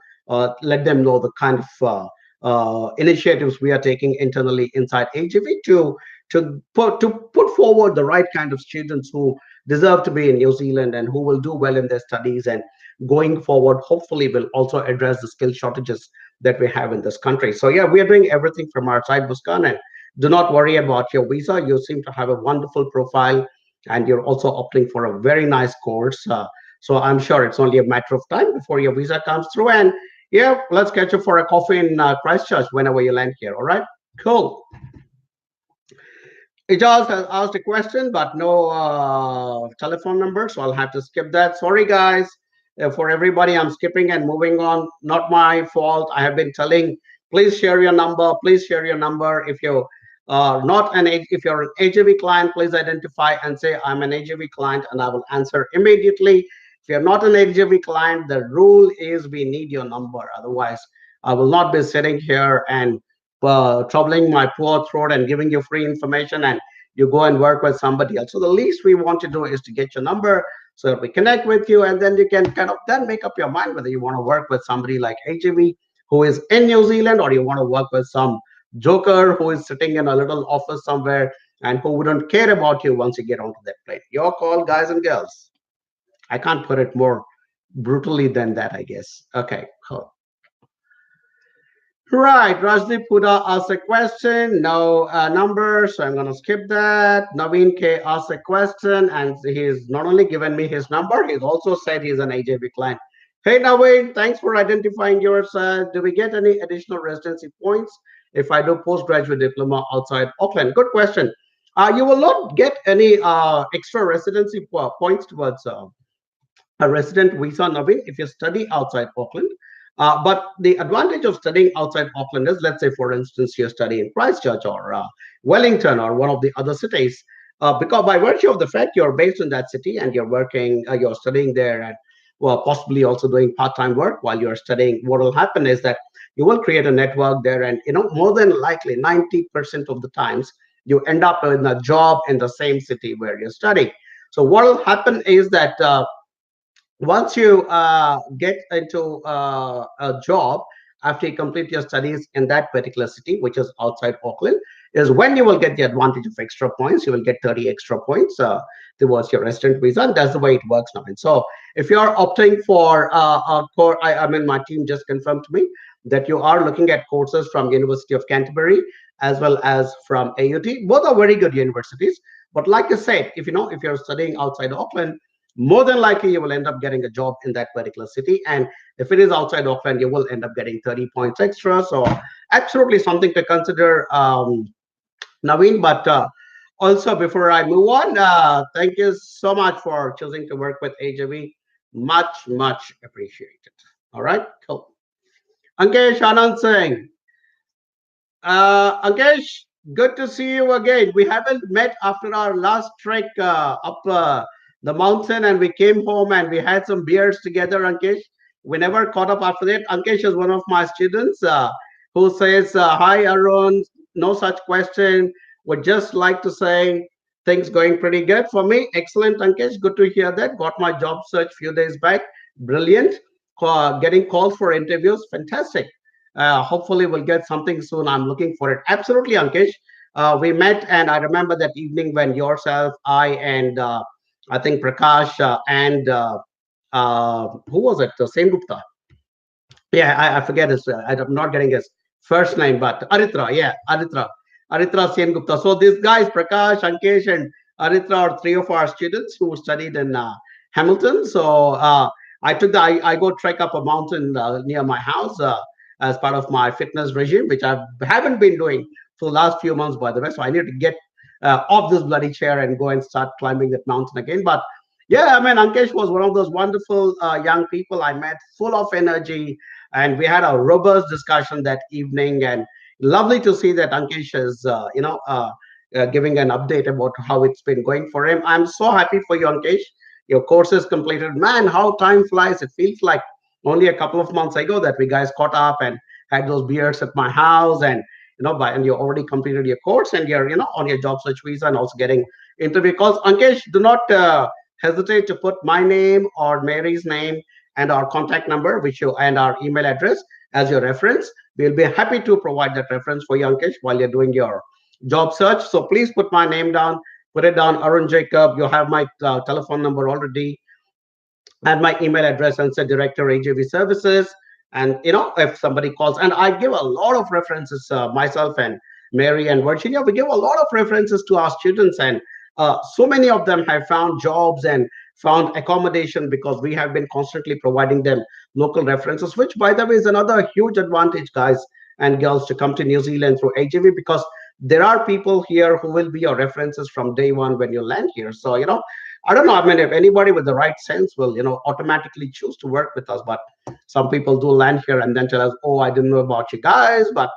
let them know the kind of initiatives we are taking internally inside AGV to put forward the right kind of students who deserve to be in New Zealand and who will do well in their studies, and going forward hopefully will also address the skill shortages that we have in this country. So yeah, we are doing everything from our side, Muskan, and do not worry about your visa. You seem to have a wonderful profile, and you're also opting for a very nice course. So I'm sure it's only a matter of time before your visa comes through. And yeah, let's catch you for a coffee in Christchurch whenever you land here. All right, cool. Ijaz has asked a question, but no telephone number, so I'll have to skip that. Sorry, guys. For everybody, I'm skipping and moving on. Not my fault. I have been telling, please share your number. Please share your number. If you not an if you're an AJV client, please identify and say I'm an AJV client, and I will answer immediately. If you're not an AJV client, the rule is we need your number. Otherwise, I will not be sitting here and troubling my poor throat and giving you free information, and you go and work with somebody else. So the least we want to do is to get your number so that we connect with you, and then you can kind of then make up your mind whether you want to work with somebody like AGV who is in New Zealand, or you want to work with some joker who is sitting in a little office somewhere and who wouldn't care about you once you get onto that plane. Your call, guys and girls. I can't put it more brutally than that, I guess. Okay, cool. Right, Rajdeep Huda asked a question, no number, so I'm going to skip that. Naveen K asked a question, and he's not only given me his number, he's also said he's an AJB client. Hey, Naveen, thanks for identifying yours. Do we get any additional residency points if I do postgraduate diploma outside Auckland? Good question. You will not get any extra residency points towards a resident visa, Naveen, if you study outside Auckland. But the advantage of studying outside Auckland is, let's say, for instance, you study in Christchurch or Wellington or one of the other cities, because by virtue of the fact you're based in that city and you're studying there, and well, possibly also doing part-time work while you're studying, what will happen is that you will create a network there, and more than likely 90% of the times you end up in a job in the same city where you're studying. So what will happen is that once you get into a job after you complete your studies in that particular city, which is outside Auckland, is when you will get the advantage of extra points. You will get 30 extra points towards your resident visa, and that's the way it works now. And so, if you are opting for a core, I mean, my team just confirmed to me that you are looking at courses from University of Canterbury as well as from AUT. Both are very good universities. But like I said, if you're studying outside Auckland, more than likely you will end up getting a job in that particular city. And if it is outside Auckland, you will end up getting 30 points extra. So absolutely something to consider, Naveen. But also, before I move on, thank you so much for choosing to work with AJV. Much, much appreciated. All right, cool. Ankesh Anand Singh. Ankesh, good to see you again. We haven't met after our last trek up the mountain, and we came home and we had some beers together, Ankesh. We never caught up after that. Ankesh is one of my students. who says, "Hi, Arun. No such question. Would just like to say things going pretty good for me. Excellent, Ankesh. Good to hear that. Got my job search few days back. Brilliant. Getting calls for interviews. Fantastic. Hopefully, we'll get something soon. I'm looking for it. Absolutely, Ankesh. We met, and I remember that evening when yourself, I, and I think Prakash and who was it? Sen Gupta. Yeah, I forget his. I'm not getting his first name, but Aritra. Yeah, Aritra Sen Gupta. So these guys, Prakash, Ankesh, and Aritra, are three of our students who studied in Hamilton. So I go trek up a mountain near my house as part of my fitness regime, which I haven't been doing for the last few months, by the way. So I need to get off this bloody chair and go and start climbing that mountain again. But yeah, I mean, Ankesh was one of those wonderful young people I met, full of energy, and we had a robust discussion that evening. And lovely to see that Ankesh is giving an update about how it's been going for him. I'm so happy for you, Ankesh. Your course is completed. Man, how time flies. It feels like only a couple of months ago that we guys caught up and had those beers at my house. And and you already completed your course, and you're on your job search visa and also getting interview calls. Ankesh, do not hesitate to put my name or Mary's name and our contact number, which you and our email address as your reference. We'll be happy to provide that reference for you, Ankesh, while you're doing your job search. So please put my name down, put it down, Arun Jacob. You have my telephone number already, and my email address, and say director AJV services. And if somebody calls, and I give a lot of references, myself and Mary and Virginia, we give a lot of references to our students, and so many of them have found jobs and found accommodation because we have been constantly providing them local references, which by the way is another huge advantage, guys and girls, to come to New Zealand through AJV, because there are people here who will be your references from day one when you land here. So I don't know. I mean, if anybody with the right sense will, automatically choose to work with us. But some people do land here and then tell us, "Oh, I didn't know about you guys," but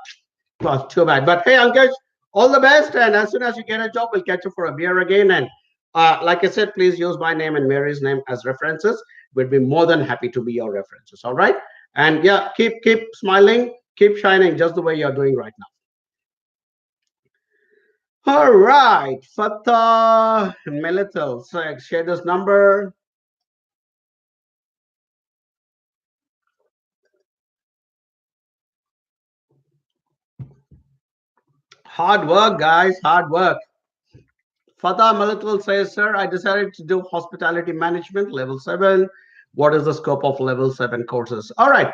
well, too bad. But hey, Ankesh, all the best. And as soon as you get a job, we'll catch you for a beer again. And like I said, please use my name and Mary's name as references. We'd be more than happy to be your references. All right. And yeah, keep smiling, keep shining, just the way you're doing right now. All right, Fatah Melito. So share this number. Hard work, guys. Hard work. Fatah Malatul says, "Sir, I decided to do hospitality management level 7. What is the scope of level 7 courses?" All right,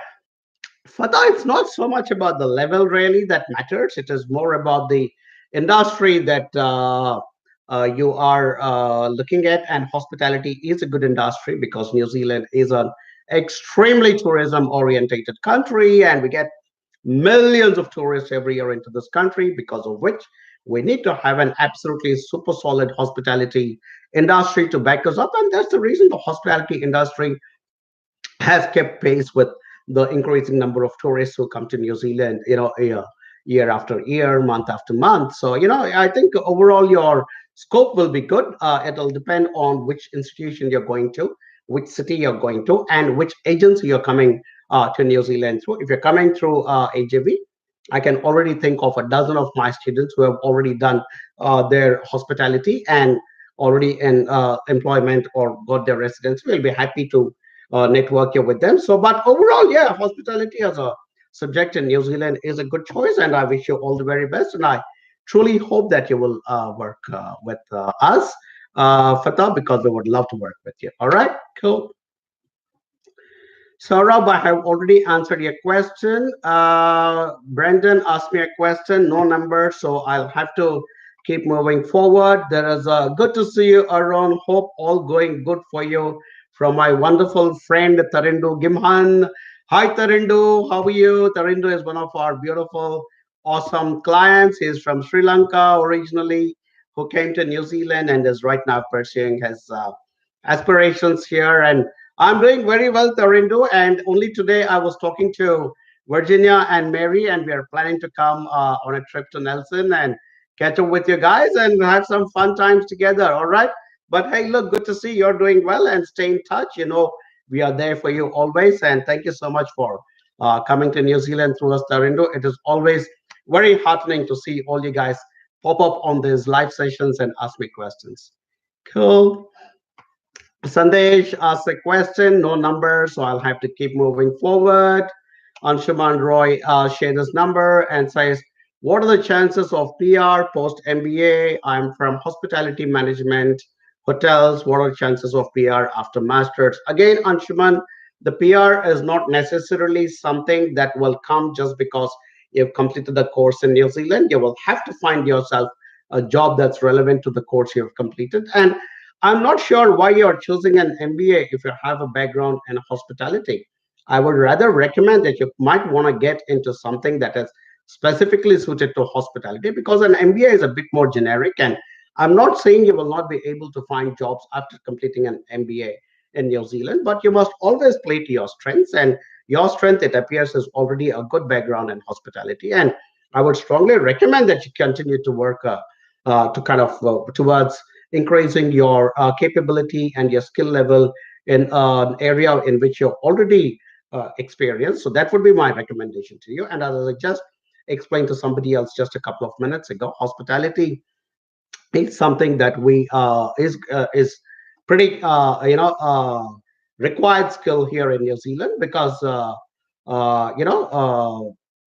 Fatah, it's not so much about the level really that matters. It is more about the industry that you are looking at. And hospitality is a good industry because New Zealand is an extremely tourism orientated country, and we get millions of tourists every year into this country, because of which we need to have an absolutely super solid hospitality industry to back us up. And that's the reason the hospitality industry has kept pace with the increasing number of tourists who come to New Zealand, year after year, month after month. So, I think overall your scope will be good. It'll depend on which institution you're going to, which city you're going to, and which agency you're coming to New Zealand through. If you're coming through AJV, I can already think of a dozen of my students who have already done their hospitality and already in employment or got their residency. We'll be happy to network here with them. So, but overall, yeah, hospitality as a subject in New Zealand is a good choice, and I wish you all the very best. And I truly hope that you will work with us, Fatah, because we would love to work with you. All right, cool. Saurabh, I have already answered your question. Brandon asked me a question, no number, so I'll have to keep moving forward. There is a good to see you, Aaron. Hope all going good for you. From my wonderful friend Tarindu Gimhan. Hi, Tarindu. How are you? Tarindu is one of our beautiful, awesome clients. He's from Sri Lanka originally, who came to New Zealand and is right now pursuing his aspirations here. And I'm doing very well, Tarindu. And only today I was talking to Virginia and Mary, and we are planning to come on a trip to Nelson and catch up with you guys and have some fun times together. All right. But hey, look, good to see you're doing well, and stay in touch. We are there for you always. And thank you so much for coming to New Zealand through a Starindo. It is always very heartening to see all you guys pop up on these live sessions and ask me questions. Cool. Sandesh asks a question, no number, so I'll have to keep moving forward. Anshuman Roy shared his number and says, what are the chances of PR post MBA? I'm from hospitality management, hotels. What are the chances of PR after masters? Again, Anshuman, the PR is not necessarily something that will come just because you've completed the course in New Zealand. You will have to find yourself a job that's relevant to the course you've completed. And I'm not sure why you're choosing an MBA if you have a background in hospitality. I would rather recommend that you might want to get into something that is specifically suited to hospitality because an MBA is a bit more generic. And I'm not saying you will not be able to find jobs after completing an MBA in New Zealand, but you must always play to your strengths. And your strength, it appears, is already a good background in hospitality. And I would strongly recommend that you continue to work to kind of towards increasing your capability and your skill level in an area in which you're already experienced. So that would be my recommendation to you. And as I just explained to somebody else just a couple of minutes ago, hospitality is something that we is pretty required skill here in New Zealand because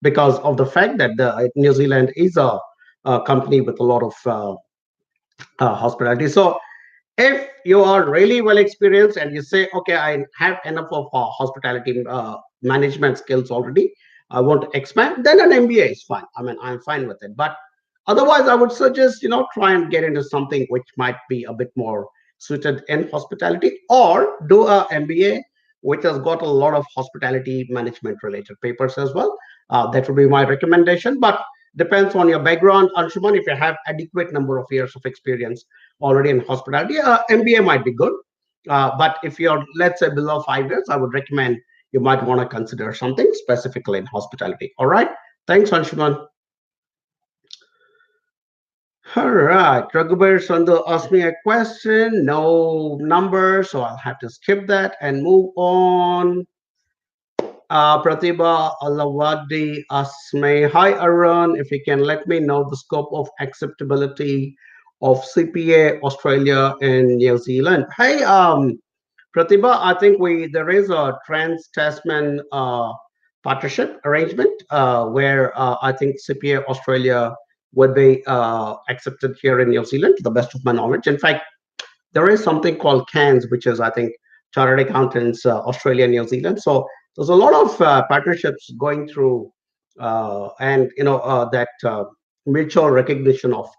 because of the fact that New Zealand is a company with a lot of hospitality. So if you are really well experienced and you say, okay, I have enough of hospitality management skills already, I want to expand, then an MBA is fine. I mean, I'm fine with it. But otherwise, I would suggest, try and get into something which might be a bit more suited in hospitality, or do a MBA which has got a lot of hospitality management related papers as well. That would be my recommendation. But depends on your background, Anshuman. If you have adequate number of years of experience already in hospitality, MBA might be good. But if you're, let's say, below 5 years, I would recommend you might want to consider something specifically in hospitality. All right. Thanks, Anshuman. All right. Raghubar Sandhu asked me a question. No number, so I'll have to skip that and move on. Pratibha Alawadi asks me, hi Arun, if you can let me know the scope of acceptability of CPA Australia and New Zealand. Hey, Pratibha, I think there is a Trans Tasman partnership arrangement where I think CPA Australia would be accepted here in New Zealand, to the best of my knowledge. In fact, there is something called CANS, which is, I think, Chartered Accountants Australia, New Zealand. So there's a lot of partnerships going through, and that mutual recognition of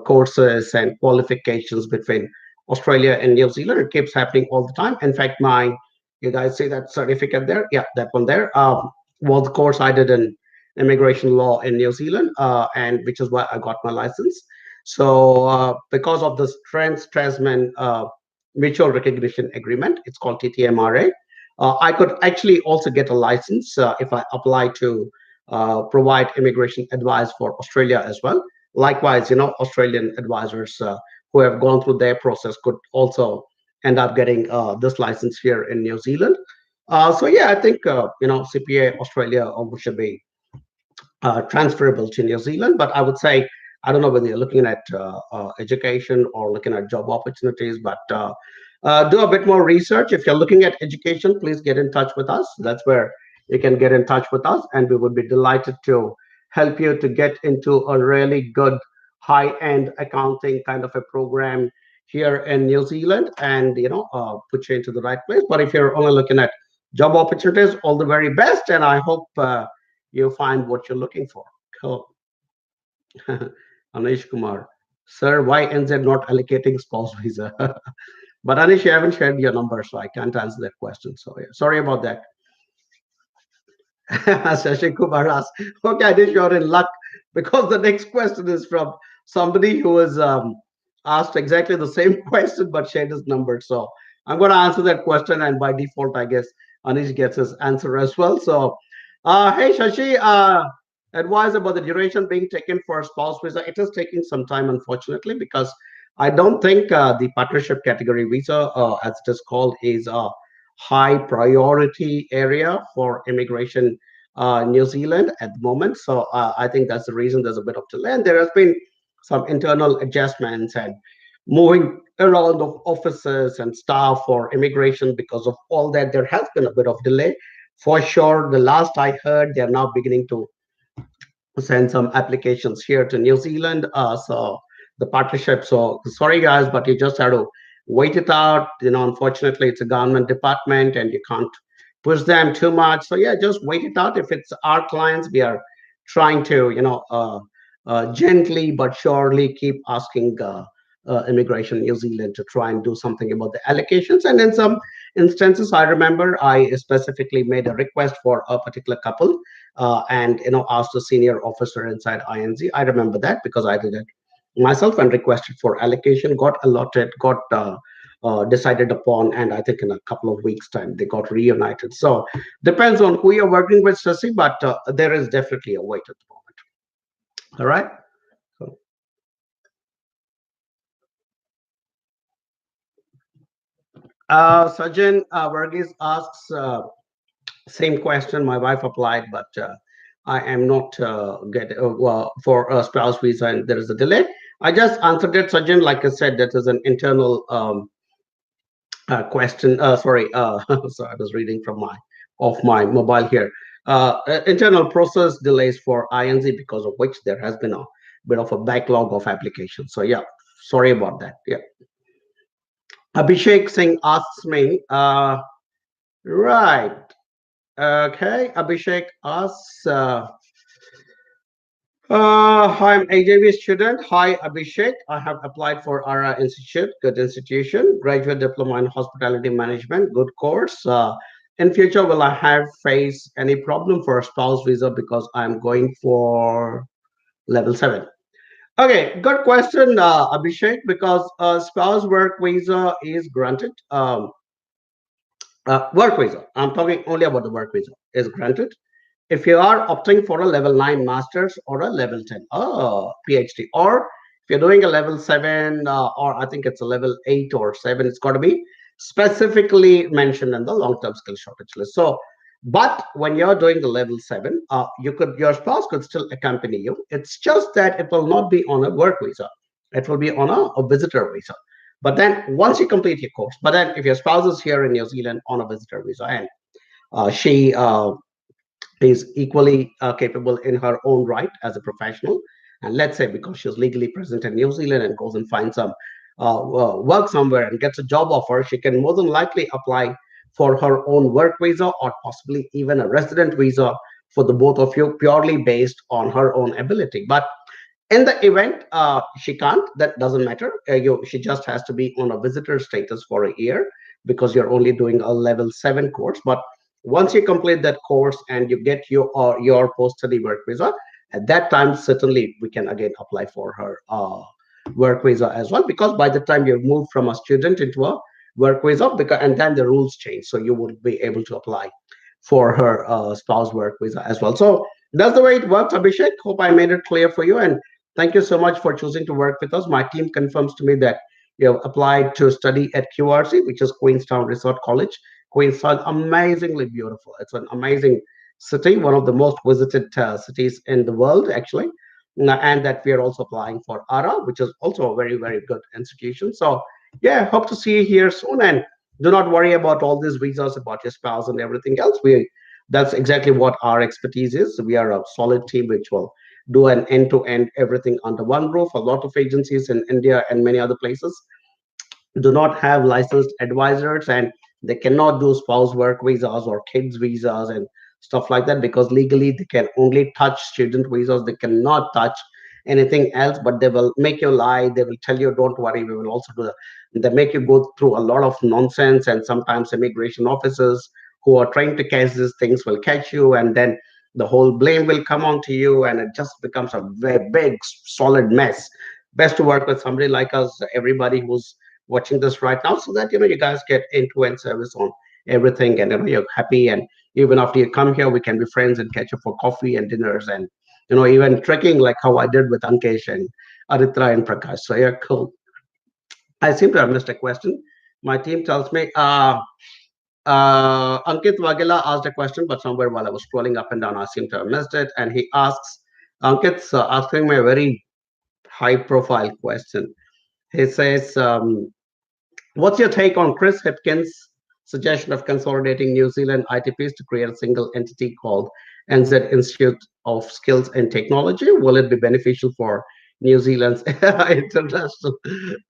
courses and qualifications between Australia and New Zealand. It keeps happening all the time. In fact, you guys see that certificate there? Yeah, that one there. Was the course I did in immigration law in New Zealand, and which is why I got my license. So, because of this Trans Tasman Mutual Recognition Agreement, it's called TTMRA. I could actually also get a license if I apply to provide immigration advice for Australia as well. Likewise, Australian advisors who have gone through their process could also end up getting this license here in New Zealand. So yeah, I think CPA Australia should be transferable to New Zealand. But I would say, I don't know whether you're looking at education or looking at job opportunities, but do a bit more research. If you're looking at education, please get in touch with us. That's where you can get in touch with us, and we would be delighted to help you to get into a really good high-end accounting kind of a program here in New Zealand, and put you into the right place. But if you're only looking at job opportunities, all the very best, and I hope you find what you're looking for. Cool. Anish Kumar, sir, why NZ not allocating spouse visa? But Anish, you haven't shared your number, so I can't answer that question. So yeah, sorry about that. Shashi Kumar asks, okay, Anish, you're in luck because the next question is from somebody who has asked exactly the same question but shared his number. So I'm going to answer that question, and by default, I guess Anish gets his answer as well. So, hey, Shashi, advice about the duration being taken for spouse visa. It is taking some time, unfortunately, because I don't think the partnership category visa, as it is called, is high priority area for immigration New Zealand at the moment. So I think that's the reason there's a bit of delay. And there has been some internal adjustments and moving around of offices and staff for immigration. Because of all that, there has been a bit of delay. For sure, the last I heard, they're now beginning to send some applications here to New Zealand. So the partnership. So sorry guys, but you just have to wait it out. Unfortunately, it's a government department, and you can't push them too much. So yeah, just wait it out. If it's our clients, we are trying to gently but surely keep asking. Immigration New Zealand to try and do something about the allocations. And in some instances, I remember I specifically made a request for a particular couple, and asked a senior officer inside INZ. I remember that because I did it myself and requested for allocation, got allotted, got decided upon, and I think in a couple of weeks' time they got reunited. So depends on who you're working with, Sasi, but there is definitely a wait at the moment. All right. So, Sajjan Varghese asks, same question. My wife applied, but I am not get for a spouse visa, and there is a delay. I just answered it, Sajjan. Like I said, that is an internal question. Sorry, so I was reading from my mobile here. Internal process delays for INZ, because of which there has been a bit of a backlog of applications. So yeah, sorry about that. Yeah, Abhishek Singh asks me. Right. Okay, Abhishek asks. Hi, I'm AJV student. Hi, Abhishek. I have applied for ARA Institute, good institution, graduate diploma in hospitality management, good course. In future, will I have face any problem for a spouse visa because I'm going for level 7? Okay, good question, Abhishek, because spouse work visa is granted. Work visa. I'm talking only about the work visa is granted if you are opting for a level 9 master's or a level 10 PhD, or if you're doing a level 7, or I think it's a level 8 or 7, it's got to be specifically mentioned in the long-term skill shortage list. So but when you're doing the level 7, your spouse could still accompany you. It's just that it will not be on a work visa, it will be on a visitor visa. But then once you complete your course, but then if your spouse is here in New Zealand on a visitor visa, and she is equally capable in her own right as a professional. And let's say because she's legally present in New Zealand and goes and finds some work somewhere and gets a job offer, she can more than likely apply for her own work visa, or possibly even a resident visa for the both of you, purely based on her own ability. But in the event she can't, that doesn't matter. She just has to be on a visitor status for a year, because you're only doing a level 7 course. But once you complete that course and you get your post study work visa, at that time certainly we can again apply for her work visa as well, because by the time you move from a student into a work visa, because and then the rules change, so you will be able to apply for her spouse work visa as well. So that's the way it works, Abhishek. Hope I made it clear for you. And thank you so much for choosing to work with us. My team confirms to me that you have applied to study at QRC, which is Queenstown Resort College. Queenstown, amazingly beautiful. It's an amazing city, one of the most visited cities in the world, actually. And that we are also applying for ARA, which is also a very, very good institution. So, yeah, hope to see you here soon. And do not worry about all these visas, about your spouse and everything else. That's exactly what our expertise is. We are a solid team which will do an end-to-end everything under one roof. A lot of agencies in India and many other places do not have licensed advisors, and they cannot do spouse work visas or kids visas and stuff like that, because legally they can only touch student visas. They cannot touch anything else. But they will make you lie. They will tell you, don't worry, we will also do that. They make you go through a lot of nonsense, and sometimes immigration officers who are trying to catch these things will catch you, and then the whole blame will come onto you, and it just becomes a very big solid mess. Best to work with somebody like us, everybody who's watching this right now, so that you guys get end-to-end service on everything, and you're happy. And even after you come here, we can be friends and catch up for coffee and dinners, and even trekking, like how I did with Ankesh and Aritra and Prakash. So yeah, cool. I seem to have missed a question. My team tells me, Ankit Wagela asked a question, but somewhere while I was scrolling up and down, I seem to have missed it. And he asks, Ankit's asking me a very high profile question. He says, what's your take on Chris Hipkins' suggestion of consolidating New Zealand ITPs to create a single entity called NZ Institute of Skills and Technology? Will it be beneficial for New Zealand's international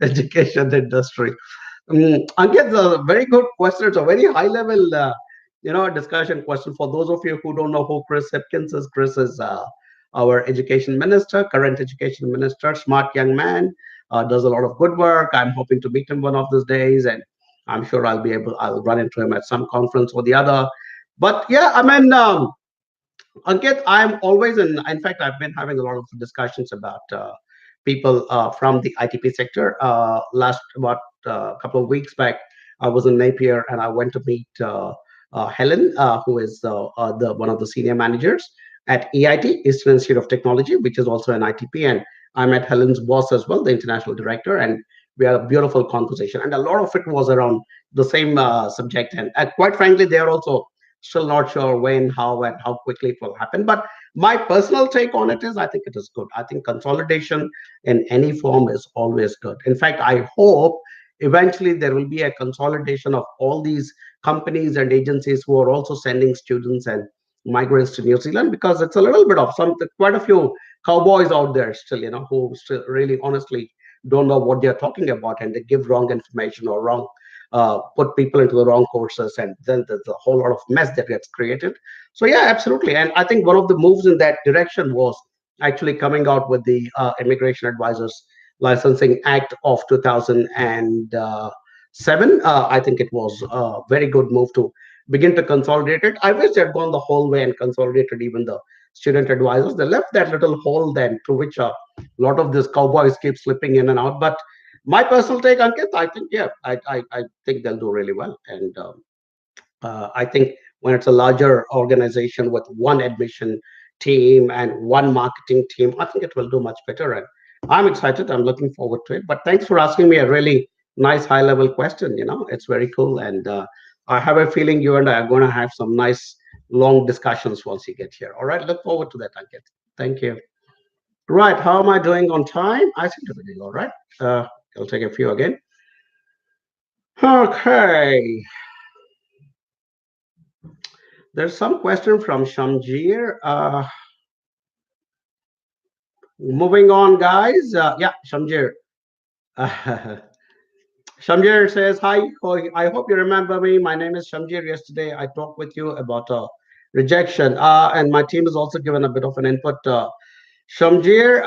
education industry? Ankit, a very good question. It's a very high level, discussion question. For those of you who don't know who Chris Hipkins is, Chris is our education minister, current education minister, smart young man, does a lot of good work. I'm hoping to meet him one of these days, and I'm sure I'll run into him at some conference or the other. But yeah, I mean, Ankit, I'm always in fact, I've been having a lot of discussions about people from the ITP sector. Last about a couple of weeks back, I was in Napier and I went to meet Helen, who is the one of the senior managers at EIT, Eastern Institute of Technology, which is also an ITP. And I met Helen's boss as well, the international director, and we had a beautiful conversation. And a lot of it was around the same subject. And quite frankly, they are also still not sure when, how, and how quickly it will happen. But my personal take on it is I think it is good. I think consolidation in any form is always good. In fact, I hope eventually there will be a consolidation of all these companies and agencies who are also sending students and migrants to New Zealand, because it's a little bit of some quite a few cowboys out there still, who still really honestly don't know what they're talking about, and they give wrong information or wrong put people into the wrong courses, and then there's a whole lot of mess that gets created. So yeah, absolutely. And I think one of the moves in that direction was actually coming out with the Immigration Advisors Licensing Act of 2007. I think it was a very good move to begin to consolidate it. I wish they had gone the whole way and consolidated even the student advisors. They left that little hole then through which a lot of these cowboys keep slipping in and out. But my personal take, Ankit, I think, yeah, I think they'll do really well. And I think when it's a larger organization with one admission team and one marketing team, I think it will do much better. And I'm excited. I'm looking forward to it. But thanks for asking me a really nice high level question. It's very cool. And I have a feeling you and I are going to have some nice long discussions once you get here. All right. Look forward to that, Ankit. Thank you. Right. How am I doing on time? I seem to be doing all right. I'll take a few again. Okay. There's some question from Shamjir. Moving on, guys. Yeah, Shamjir. Uh, Shamjir says, hi, I hope you remember me. My name is Shamjir. Yesterday, I talked with you about rejection, and my team has also given a bit of an input. Shamjir,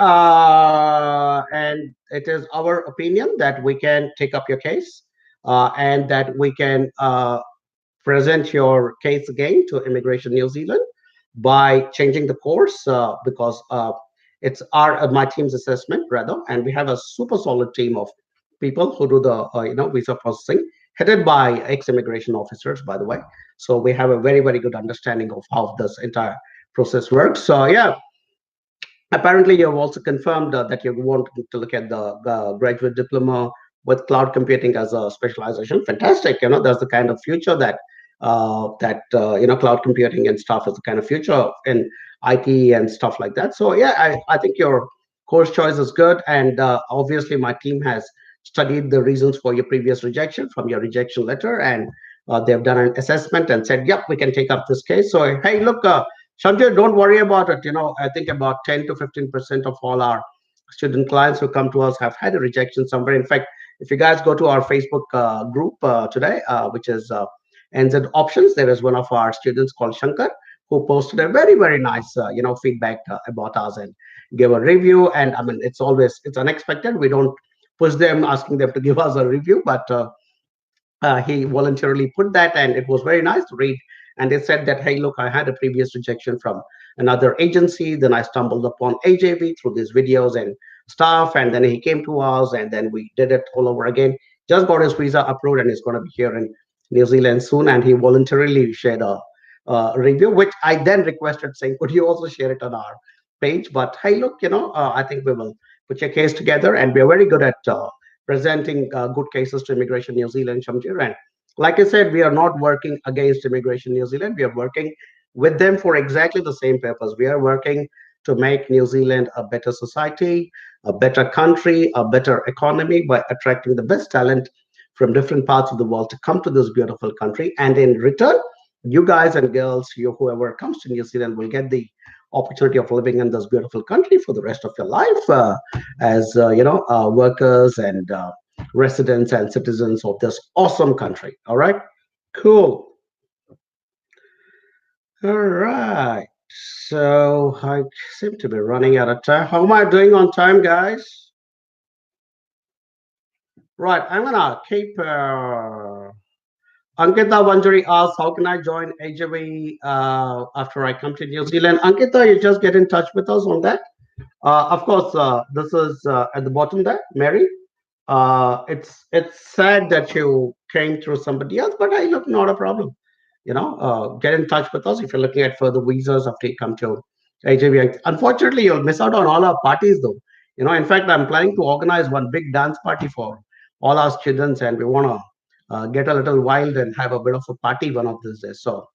and it is our opinion that we can take up your case and that we can present your case again to Immigration New Zealand by changing the course because it's our my team's assessment rather, and we have a super solid team of people who do the visa processing, headed by ex-immigration officers, by the way. So we have a very very good understanding of how this entire process works. So yeah, apparently, you have also confirmed that you want to look at the graduate diploma with cloud computing as a specialization. Fantastic. That's the kind of future that cloud computing and stuff is the kind of future in IT and stuff like that. So yeah, I think your course choice is good, and obviously my team has studied the reasons for your previous rejection from your rejection letter, and they've done an assessment and said, yep, we can take up this case. So hey, look. Shamjir, don't worry about it. I think about 10 to 15% of all our student clients who come to us have had a rejection somewhere. In fact, if you guys go to our Facebook group today, which is NZ Options, there is one of our students called Shankar who posted a very, very nice, feedback about us and gave a review. And I mean, it's unexpected. We don't push them asking them to give us a review, but he voluntarily put that, and it was very nice to read. And they said that, hey, look, I had a previous rejection from another agency. Then I stumbled upon AJV through these videos and stuff. And then he came to us, and then we did it all over again. Just got his visa approved, and he's going to be here in New Zealand soon. And he voluntarily shared a review, which I then requested, saying, could you also share it on our page? But hey, look, I think we will put your case together, and we're very good at presenting good cases to Immigration New Zealand, Shamjir. And Like I said, we are not working against Immigration New Zealand. We are working with them for exactly the same purpose. We are working to make New Zealand a better society, a better country, a better economy by attracting the best talent from different parts of the world to come to this beautiful country. And in return, you guys and girls, you whoever comes to New Zealand will get the opportunity of living in this beautiful country for the rest of your life as workers and residents and citizens of this awesome country. All right, cool. All right. So I seem to be running out of time. How am I doing on time, guys? Right, I'm gonna keep. Ankita Vanjari asks, "How can I join AJV after I come to New Zealand?" Ankita, you just get in touch with us on that. Of course, this is at the bottom there, Mary. It's sad that you came through somebody else, but I look not a problem. Get in touch with us if you're looking at further visas after you come to AJV. Unfortunately, you'll miss out on all our parties, though. In fact, I'm planning to organize one big dance party for all our students, and we want to get a little wild and have a bit of a party one of these days. So,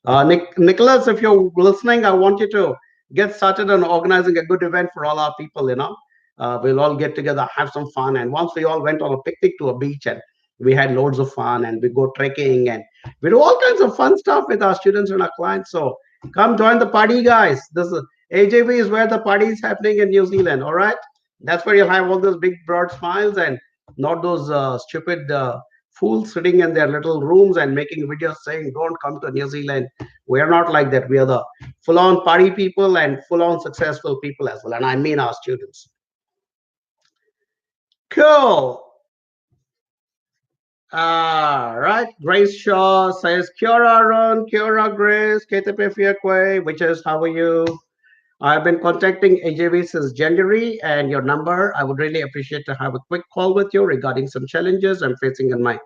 Nicholas, if you're listening, I want you to get started on organizing a good event for all our people. We'll all get together, have some fun. And once we all went on a picnic to a beach and we had loads of fun and we go trekking and we do all kinds of fun stuff with our students and our clients. So come join the party, guys. This is AJV is where the party is happening in New Zealand. All right. That's where you'll have all those big broad smiles and not those stupid fools sitting in their little rooms and making videos saying, don't come to New Zealand. We are not like that. We are the full on party people and full on successful people as well. And I mean our students. Cool. Right. Grace Shaw says, Kia ora, Ron, Kia ora, Grace, Ketepe Fiakwe, which is, how are you? I've been contacting AJV since January, and your number, I would really appreciate to have a quick call with you regarding some challenges I'm facing in my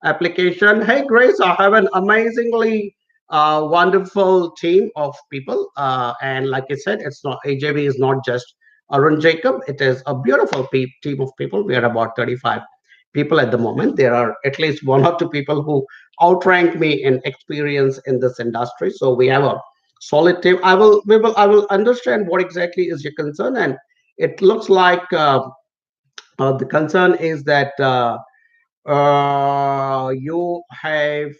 application. Hey, Grace, I have an amazingly wonderful team of people. And like I said, it's not AJV is not just Arun Jacob, it is a beautiful team of people. We are about 35 people at the moment. There are at least one or two people who outrank me in experience in this industry. So we have a solid team. I will understand what exactly is your concern, and it looks like the concern is that you have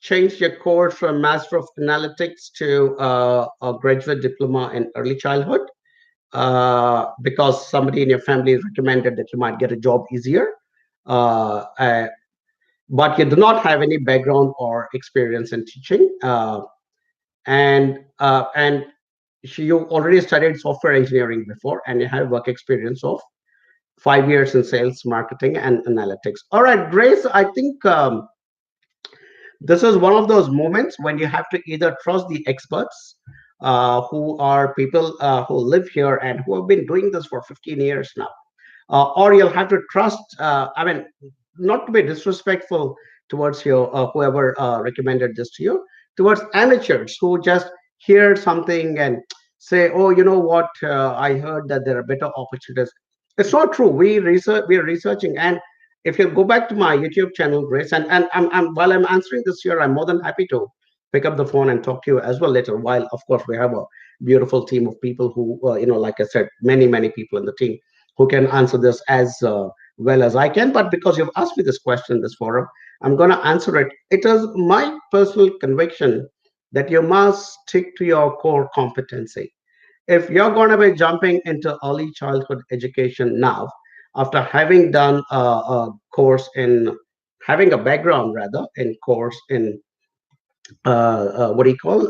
changed your course from Master of Analytics to a graduate diploma in early childhood because somebody in your family recommended that you might get a job easier. Uh, uh, but you do not have any background or experience in teaching, and you already studied software engineering before, and you have work experience of 5 years in sales, marketing, and analytics. All right, Grace, I think this is one of those moments when you have to either trust the experts who are people who live here and who have been doing this for 15 years now, or you'll have to trust. I mean, not to be disrespectful towards your whoever recommended this to you, towards amateurs who just hear something and say, "Oh, you know what? I heard that there are better opportunities." It's not true. We are researching, and if you go back to my YouTube channel, Grace, and while I'm answering this here, I'm more than happy to pick up the phone and talk to you as well later. While of course we have a beautiful team of people who, like I said, many people in the team who can answer this as well as I can. But because you've asked me this question in this forum, I'm going to answer it. It is my personal conviction that you must stick to your core competency. If you're going to be jumping into early childhood education now, after having done a course in, having a background rather in course in what do you call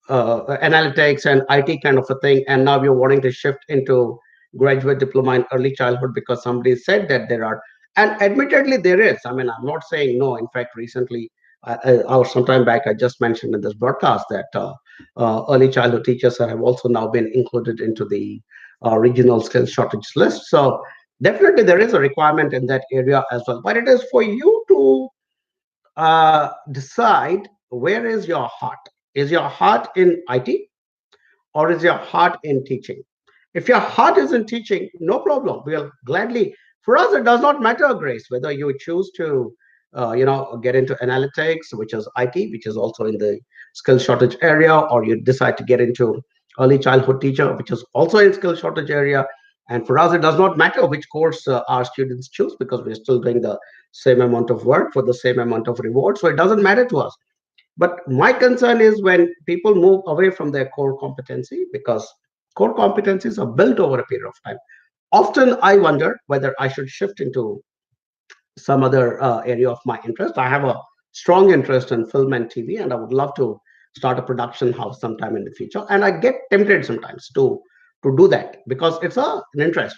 analytics and IT kind of a thing, and now you're wanting to shift into graduate diploma in early childhood because somebody said that there are, and admittedly there is. I mean, I'm not saying no. In fact, recently, or sometime back, I just mentioned in this broadcast that early childhood teachers have also now been included into the regional skills shortage list. So definitely there is a requirement in that area as well. But it is for you to decide where is your heart. Is your heart in IT or is your heart in teaching? If your heart is in teaching, no problem. We'll gladly, for us, it does not matter, Grace, whether you choose to. get into analytics, which is IT, which is also in the skill shortage area, or you decide to get into early childhood teacher, which is also in skill shortage area. And for us, it does not matter which course our students choose, because we're still doing the same amount of work for the same amount of reward. So it doesn't matter to us. But my concern is when people move away from their core competency, because core competencies are built over a period of time. Often I wonder whether I should shift into some other area of my interest. I have a strong interest in film and TV, and I would love to start a production house sometime in the future. And I get tempted sometimes to do that because it's an interest.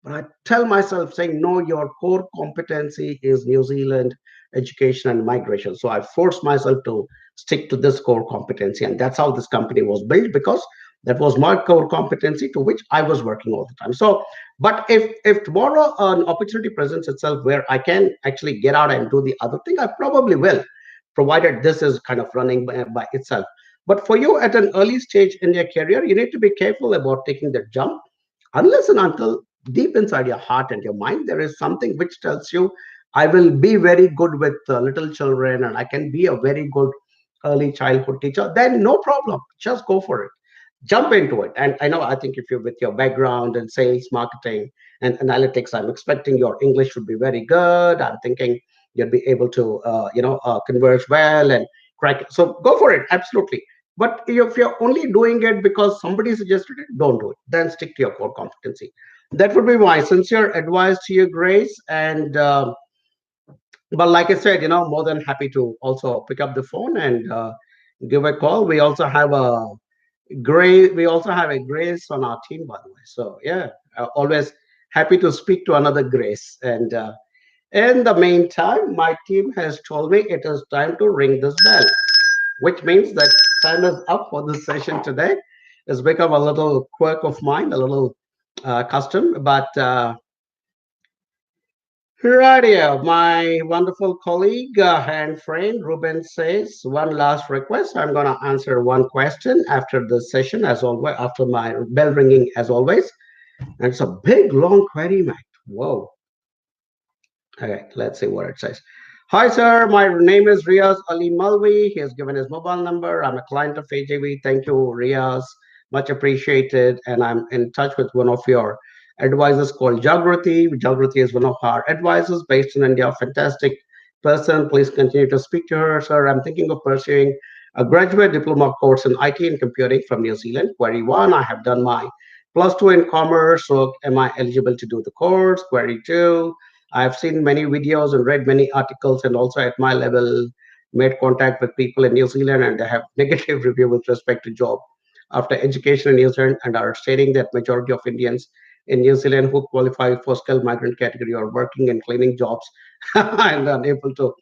But I tell myself, saying, no, your core competency is New Zealand education and migration. So I force myself to stick to this core competency, and that's how this company was built, because that was my core competency to which I was working all the time. So but if tomorrow an opportunity presents itself where I can actually get out and do the other thing, I probably will, provided this is kind of running by itself. But for you at an early stage in your career, you need to be careful about taking that jump, unless and until deep inside your heart and your mind there is something which tells you, I will be very good with little children and I can be a very good early childhood teacher. Then no problem, just go for it, jump into it. And I know, I think if you're with your background in sales, marketing, and analytics, I'm expecting your English should be very good. I'm thinking you'll be able to, converse well and crack it. So go for it, absolutely. But if you're only doing it because somebody suggested it, don't do it. Then stick to your core competency. That would be my sincere advice to you, Grace. And but like I said, more than happy to also pick up the phone and give a call. We also have a Grace on our team, by the way. So yeah, always happy to speak to another Grace. And in the meantime, my team has told me it is time to ring this bell, which means that time is up for this session today. It's become a little quirk of mine, a little custom, but Radio, my wonderful colleague and friend Ruben says one last request. I'm going to answer one question after the session, as always, after my bell ringing, as always. And it's a big, long query, Mike. Whoa. Okay, let's see what it says. Hi, sir. My name is Riaz Ali Malvi. He has given his mobile number. I'm a client of AJV. Thank you, Riaz. Much appreciated. And I'm in touch with one of your advisors called Jagrati. Jagrati is one of our advisors based in India. Fantastic person. Please continue to speak to her, sir. I'm thinking of pursuing a graduate diploma course in IT and computing from New Zealand. Query one, I have done my plus two in commerce. So am I eligible to do the course? Query two, I've seen many videos and read many articles, and also at my level, made contact with people in New Zealand, and they have negative review with respect to job after education in New Zealand, and are stating that majority of Indians in New Zealand who qualify for skilled migrant category are working in cleaning jobs and unable to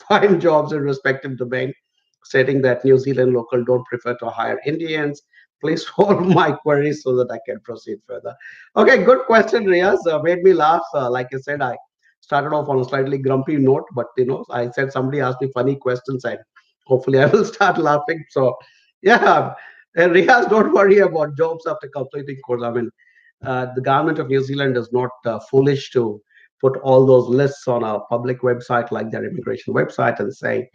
find jobs in respective domain, stating that New Zealand local don't prefer to hire Indians. Please hold my queries so that I can proceed further. Okay, good question, Riaz. Made me laugh. Like I said, I started off on a slightly grumpy note, but I said somebody asked me funny questions, and hopefully I will start laughing. So, yeah, and Riaz, don't worry about jobs after completing course. I mean, the government of New Zealand is not foolish to put all those lists on a public website like their immigration website and say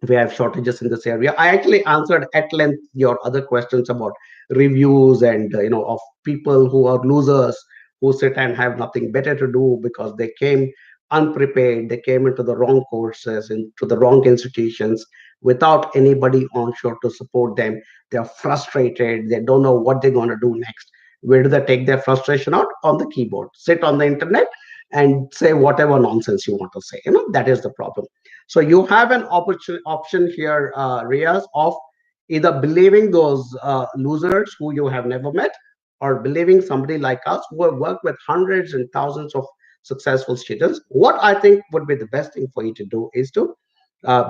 we have shortages in this area. I actually answered at length your other questions about reviews and of people who are losers, who sit and have nothing better to do because they came unprepared, they came into the wrong courses, into the wrong institutions without anybody onshore to support them. They're frustrated, they don't know what they're going to do next. Where do they take their frustration out? On the keyboard, sit on the internet and say whatever nonsense you want to say. That is the problem. So you have an option here, Riaz, of either believing those losers who you have never met, or believing somebody like us who have worked with hundreds and thousands of successful students. What I think would be the best thing for you to do is to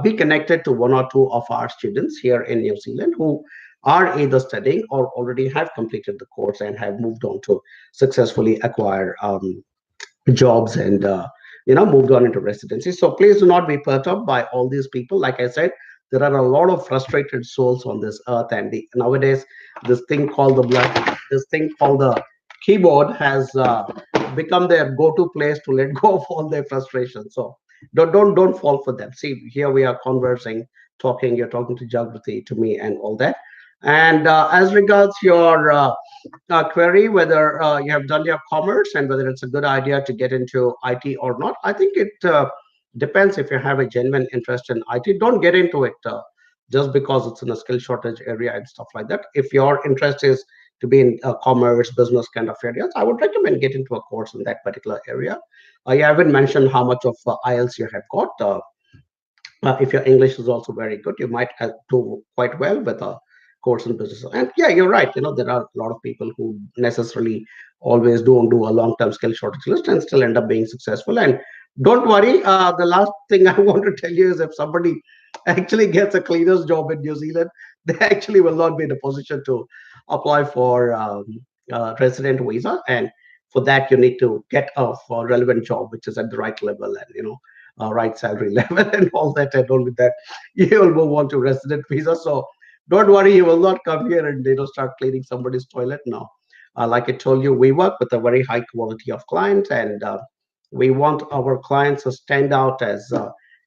be connected to one or two of our students here in New Zealand who are either studying or already have completed the course and have moved on to successfully acquire jobs and moved on into residency. So please do not be perturbed by all these people. Like I said, there are a lot of frustrated souls on this earth, and nowadays this thing called the keyboard has become their go-to place to let go of all their frustrations. So Don't fall for them. See, here we are conversing, talking. You're talking to geography, to me, and all that. And as regards your query whether you have done your commerce and whether it's a good idea to get into IT or not. I think it depends. If you have a genuine interest in IT, don't get into it just because it's in a skill shortage area and stuff like that. If your interest is to be in commerce, business kind of areas, I would recommend get into a course in that particular area. I haven't mentioned how much of IELTS you have got. If your English is also very good, you might do quite well with a course in business. And yeah, you're right. There are a lot of people who necessarily always don't do a long-term skill shortage list and still end up being successful. And don't worry. The last thing I want to tell you is if somebody actually gets a cleaner's job in New Zealand, they actually will not be in a position to apply for resident visa. And for that, you need to get a for relevant job, which is at the right level and right salary level and all that. And only that you will move on to resident visa. So don't worry, you will not come here and start cleaning somebody's toilet. No, like I told you, we work with a very high quality of clients, and we want our clients to stand out as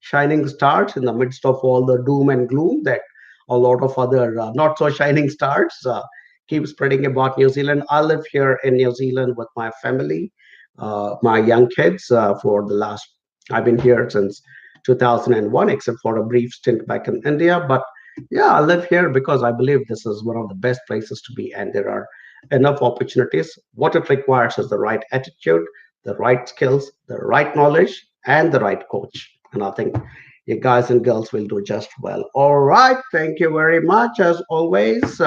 shining stars in the midst of all the doom and gloom that a lot of other not so shining stars keep spreading about New Zealand. I live here in New Zealand with my family, my young kids for the last I've been here since 2001, except for a brief stint back in India. But yeah, I live here because I believe this is one of the best places to be, and there are enough opportunities. What it requires is the right attitude, the right skills, the right knowledge, and the right coach. And I think you guys and girls will do just well. All right. Thank you very much. As always,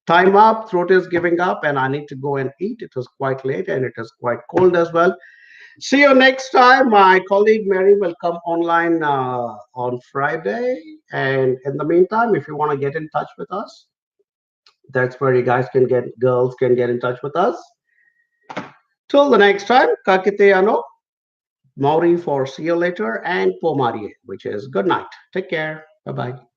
time up, throat is giving up, and I need to go and eat. It is quite late and it is quite cold as well. See you next time. My colleague Mary will come online on Friday. And in the meantime, if you want to get in touch with us, that's where you guys can get, girls can get in touch with us. Till the next time, Kakite ano, Maori for see you later, and Pomari, which is good night. Take care. Bye bye.